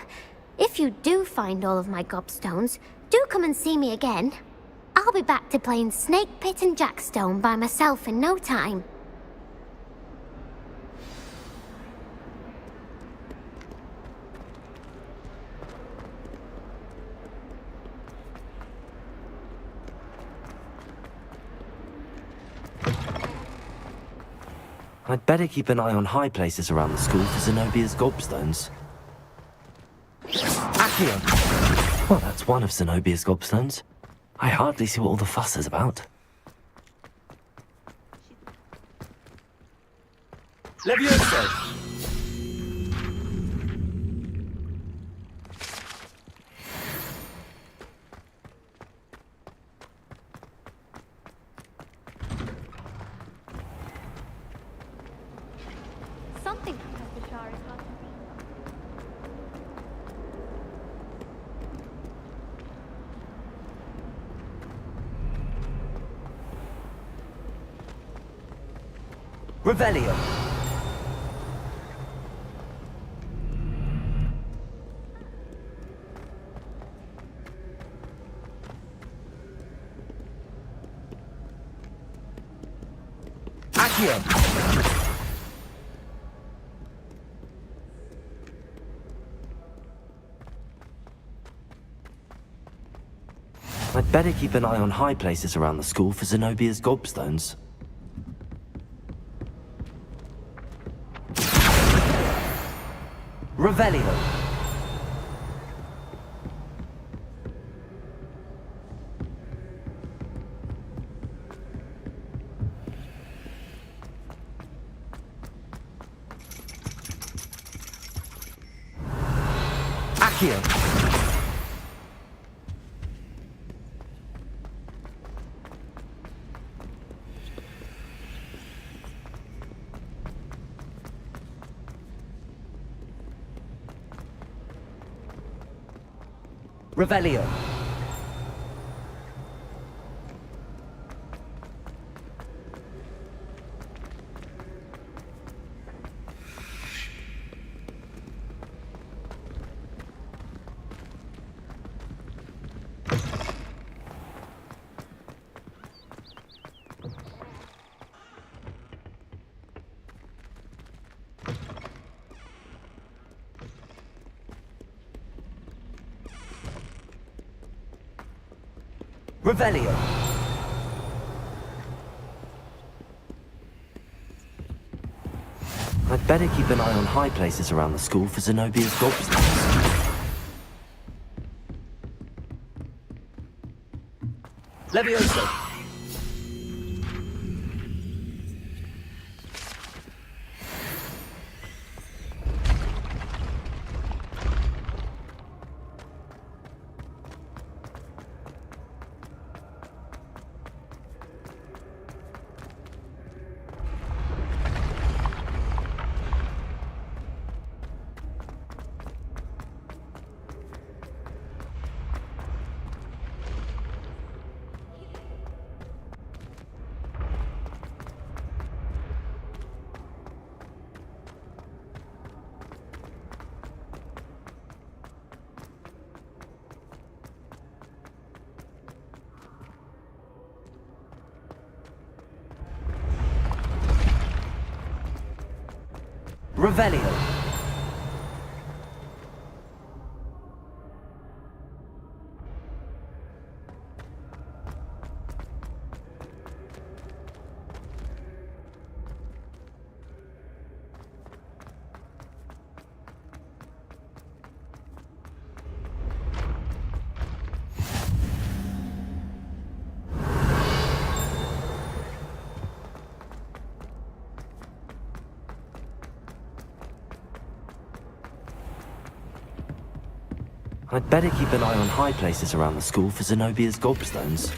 If you do find all of my gobstones, do come and see me again. I'll be back to playing Snake Pit and Jackstone by myself in no time. I'd better keep an eye on high places around the school for Zenobia's gobstones. Accio! Well, that's one of Zenobia's gobstones. I hardly see what all the fuss is about. Levioso! Something Professor Shah is hard to see. Revelio. Accio. I'd better keep an eye on high places around the school for Zenobia's gobstones. Revelio. Accio. Revelio. Revelio. I'd better keep an eye on high places around the school for Zenobia's gobstones. Levioso. Revelio. I'd better keep an eye on high places around the school for Zenobia's gobstones.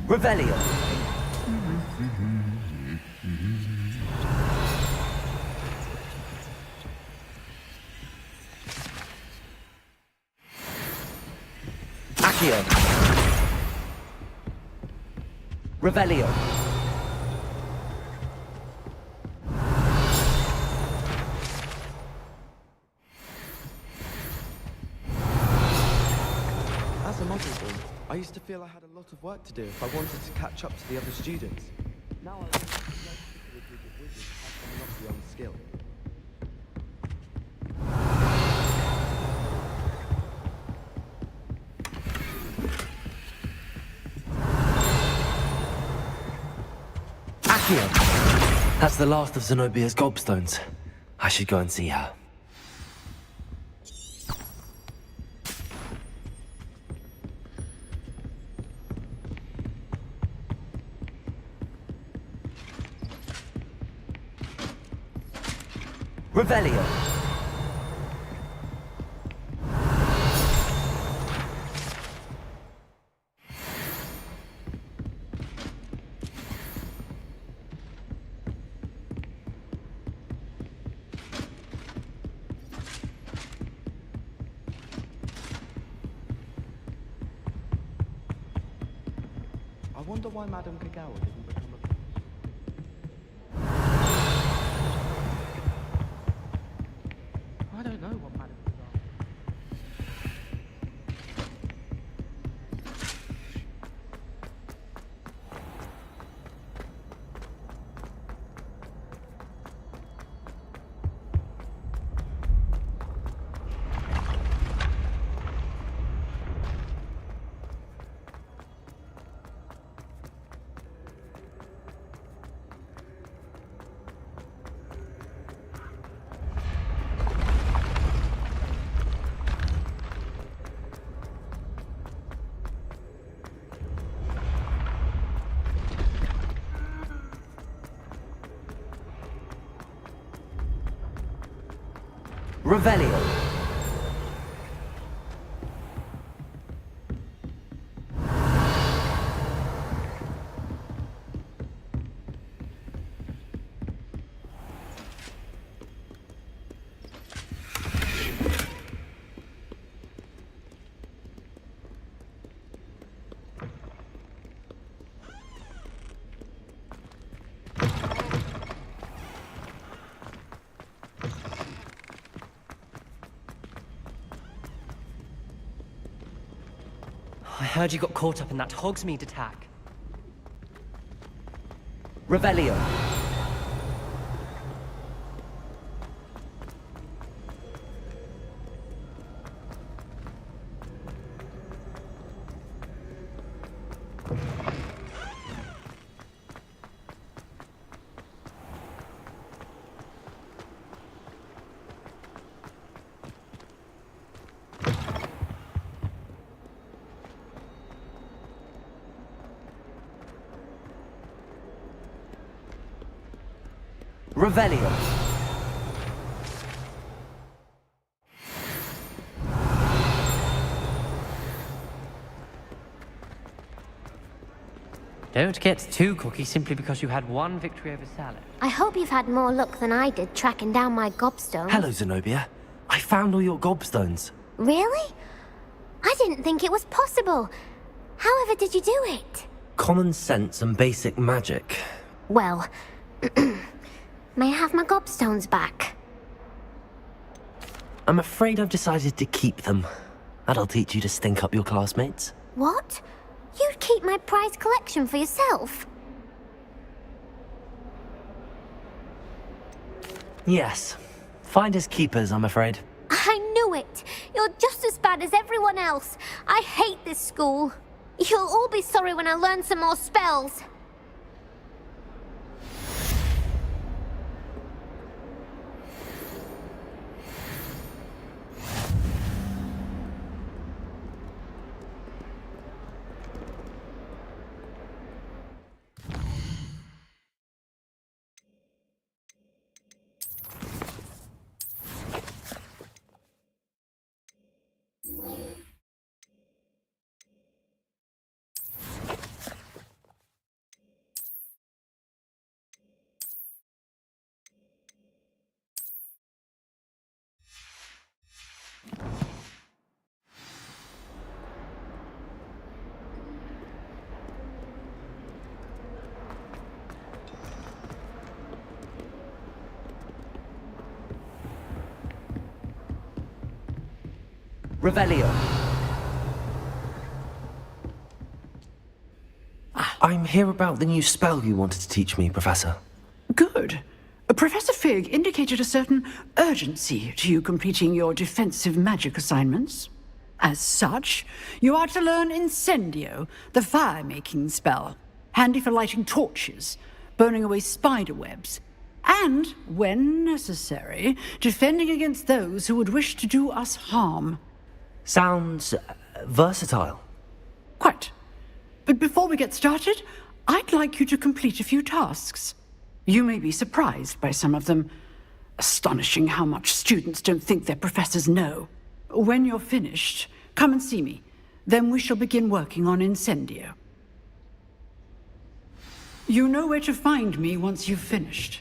Revelio. Accio. Revelio. As a model boy, I used to feel I had a lot of work to do if I wanted to catch up to the other students. Now I want to see a particular group of wizards have a monopoly on skill. Accio! That's the last of Zenobia's gobstones. I should go and see her. Revelio. I wonder why Madame Kagawa didn't become a... I don't know what Madame Kagawa... Revelio. I heard you got caught up in that Hogsmeade attack. Revelio. Revelio. Don't get too cocky simply because you had one victory over Salad. I hope you've had more luck than I did tracking down my gobstone. Hello, Zenobia. I found all your gobstones. Really? I didn't think it was possible. However did you do it? Common sense and basic magic. Well, may I have my gobstones back? I'm afraid I've decided to keep them. That'll teach you to stink up your classmates. What? You'd keep my prized collection for yourself? Yes. Finders keepers, I'm afraid. I knew it! You're just as bad as everyone else. I hate this school. You'll all be sorry when I learn some more spells. Revelio. I'm here about the new spell you wanted to teach me, Professor. Good. Professor Fig indicated a certain urgency to you completing your defensive magic assignments. As such, you are to learn Incendio, the fire-making spell, handy for lighting torches, burning away spider webs, and, when necessary, defending against those who would wish to do us harm. Sounds versatile. Quite. But before we get started, I'd like you to complete a few tasks. You may be surprised by some of them. Astonishing how much students don't think their professors know. When you're finished, come and see me. Then we shall begin working on Incendio. You know where to find me once you've finished.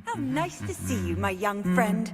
How nice to see you, my young friend.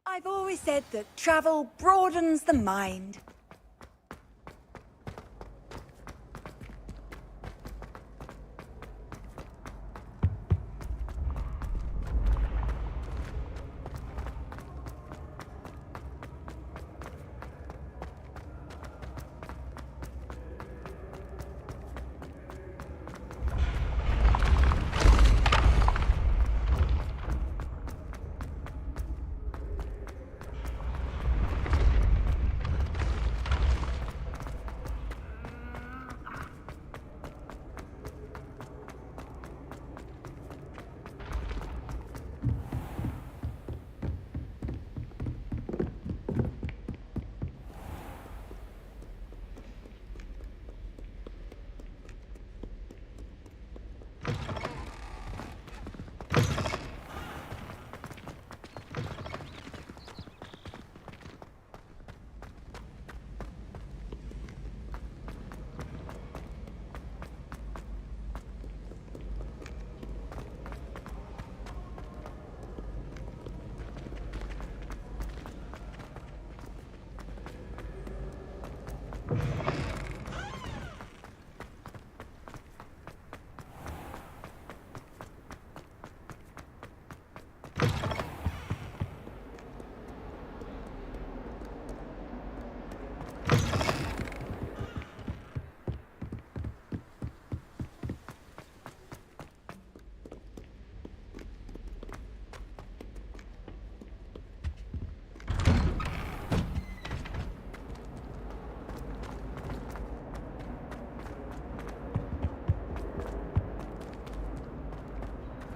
I've always said that travel broadens the mind.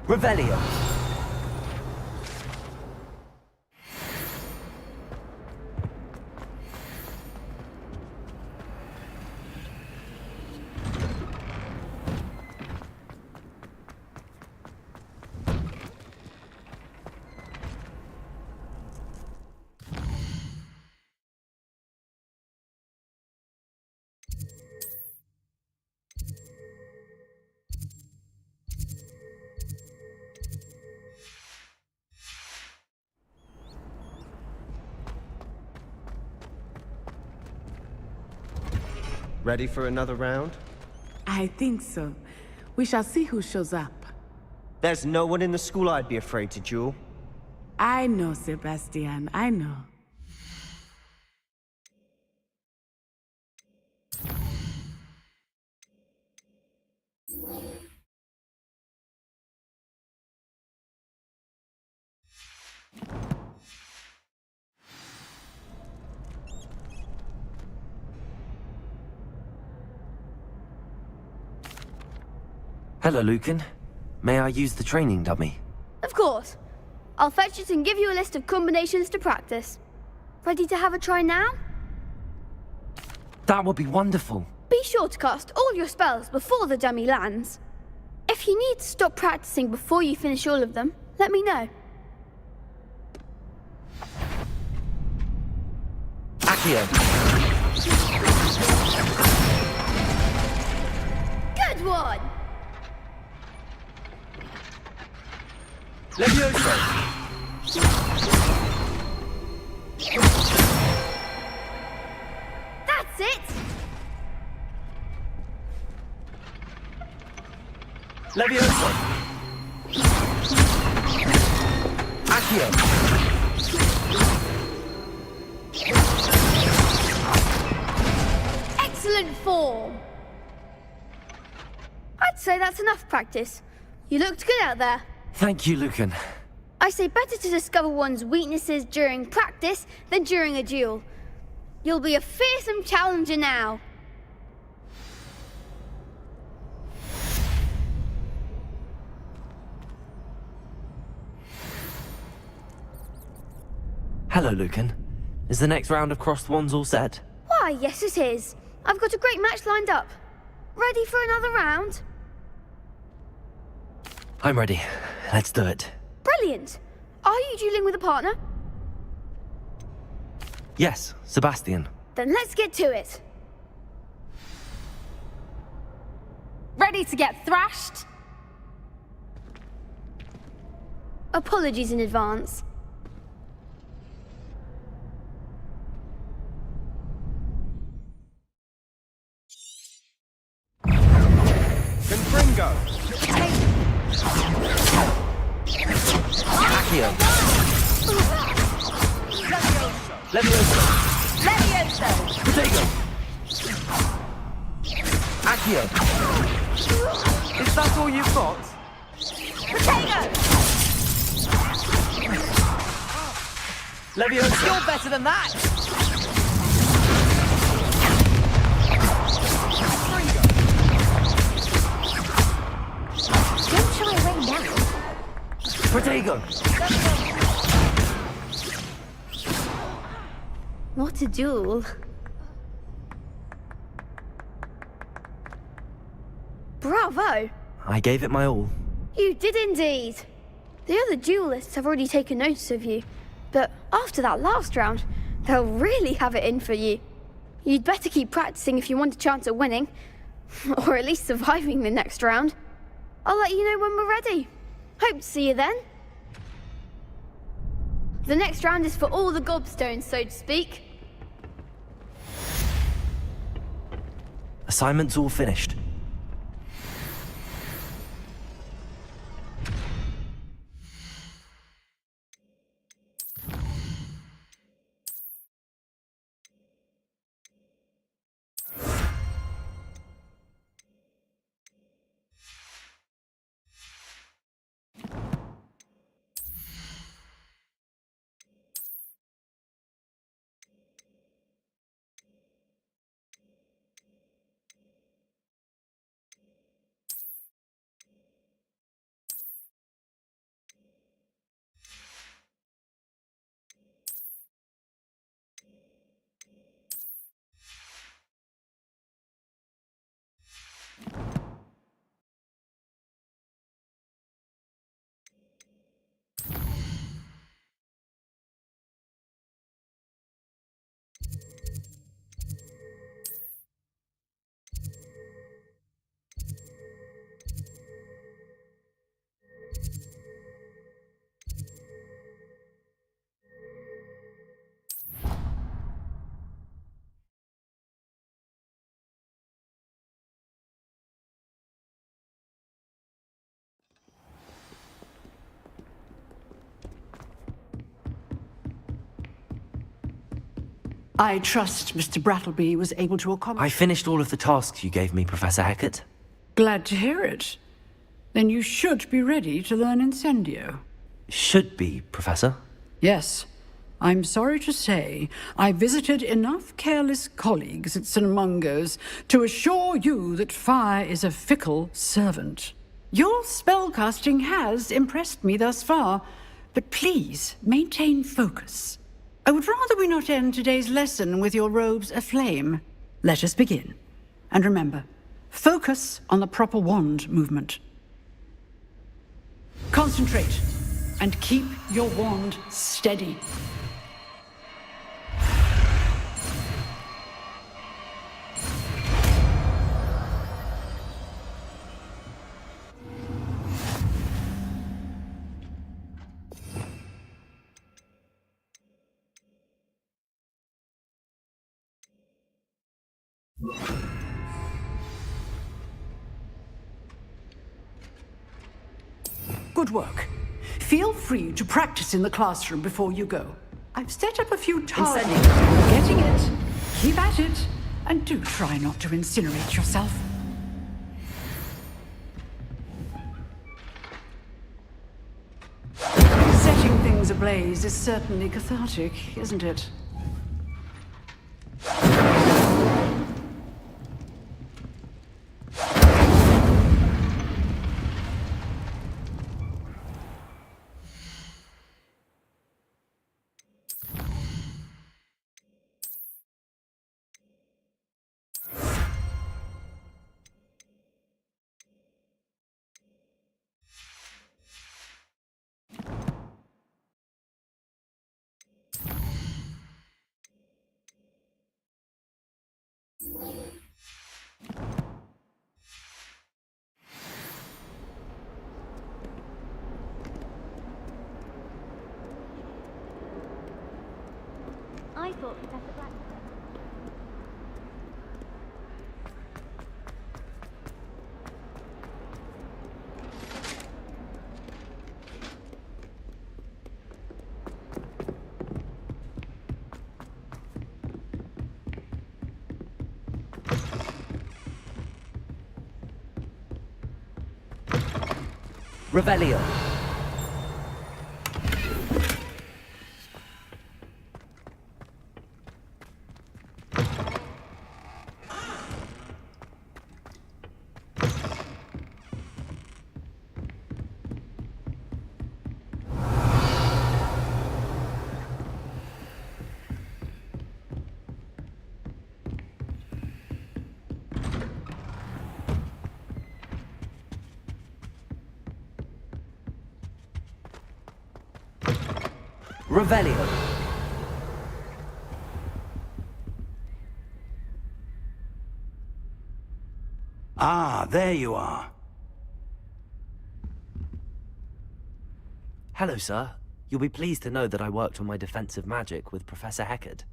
Revelio. Ready for another round? I think so. We shall see who shows up. There's no one in the school I'd be afraid to duel. I know, Sebastian, I know. Hello, Lucan. May I use the training dummy? Of course. I'll fetch it and give you a list of combinations to practice. Ready to have a try now? That would be wonderful. Be sure to cast all your spells before the dummy lands. If you need to stop practicing before you finish all of them, let me know. Accio. Good one! Levioso. That's it! Levioso. Accio. Excellent form! I'd say that's enough practice. You looked good out there. Thank you, Lucan. I say better to discover one's weaknesses during practice than during a duel. You'll be a fearsome challenger now. Hello, Lucan. Is the next round of Crossed Wands all set? Why, yes it is. I've got a great match lined up. Ready for another round? I'm ready. Let's do it. Brilliant. Are you dueling with a partner? Yes, Sebastian. Then let's get to it. Ready to get thrashed? Apologies in advance. Confringo! Accio. Levioso. Levioso. Levioso. Protego. Accio. Is that all you've got? Protego. Levioso. You're better than that. Don't shy away now. Protego. What a duel. Bravo! I gave it my all. You did indeed. The other duelists have already taken notice of you, but after that last round, they'll really have it in for you. You'd better keep practicing if you want a chance at winning, or at least surviving the next round. I'll let you know when we're ready. Hope to see you then. The next round is for all the gobstones, so to speak. Assignment's all finished. I trust Mr. Brattleby was able to accommodate... I finished all of the tasks you gave me, Professor Hecat. Glad to hear it. Then you should be ready to learn Incendio. Should be, Professor. Yes. I'm sorry to say, I visited enough careless colleagues at St. Mungo's to assure you that fire is a fickle servant. Your spellcasting has impressed me thus far, but please maintain focus. I would rather we not end today's lesson with your robes aflame. Let us begin. And remember, focus on the proper wand movement. Concentrate, and keep your wand steady. Good work. Feel free to practice in the classroom before you go. I've set up a few targets. Getting it. Keep at it. And do try not to incinerate yourself. Setting things ablaze is certainly cathartic, isn't it? I thought Professor Black... Revelio. Revelio. Ah, there you are. Hello, sir. You'll be pleased to know that I worked on my defensive magic with Professor Hecat.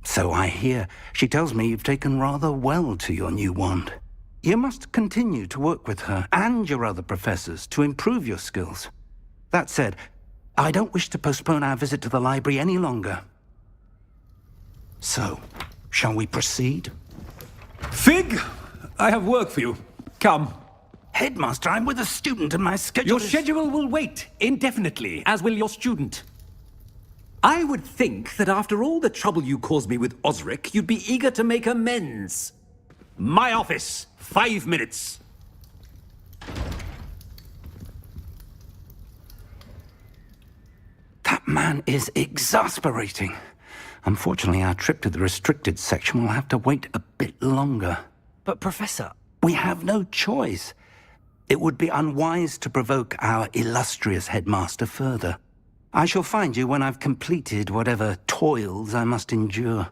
So I hear. She tells me you've taken rather well to your new wand. You must continue to work with her and your other professors to improve your skills. That said, I don't wish to postpone our visit to the library any longer. So, shall we proceed? Fig! I have work for you. Come. Headmaster, I'm with a student and my schedule Your schedule will wait indefinitely, as will your student. I would think that after all the trouble you caused me with Osric, you'd be eager to make amends. My office, 5 minutes. That man is exasperating. Unfortunately, our trip to the restricted section will have to wait a bit longer. But, Professor... We have no choice. It would be unwise to provoke our illustrious headmaster further. I shall find you when I've completed whatever toils I must endure.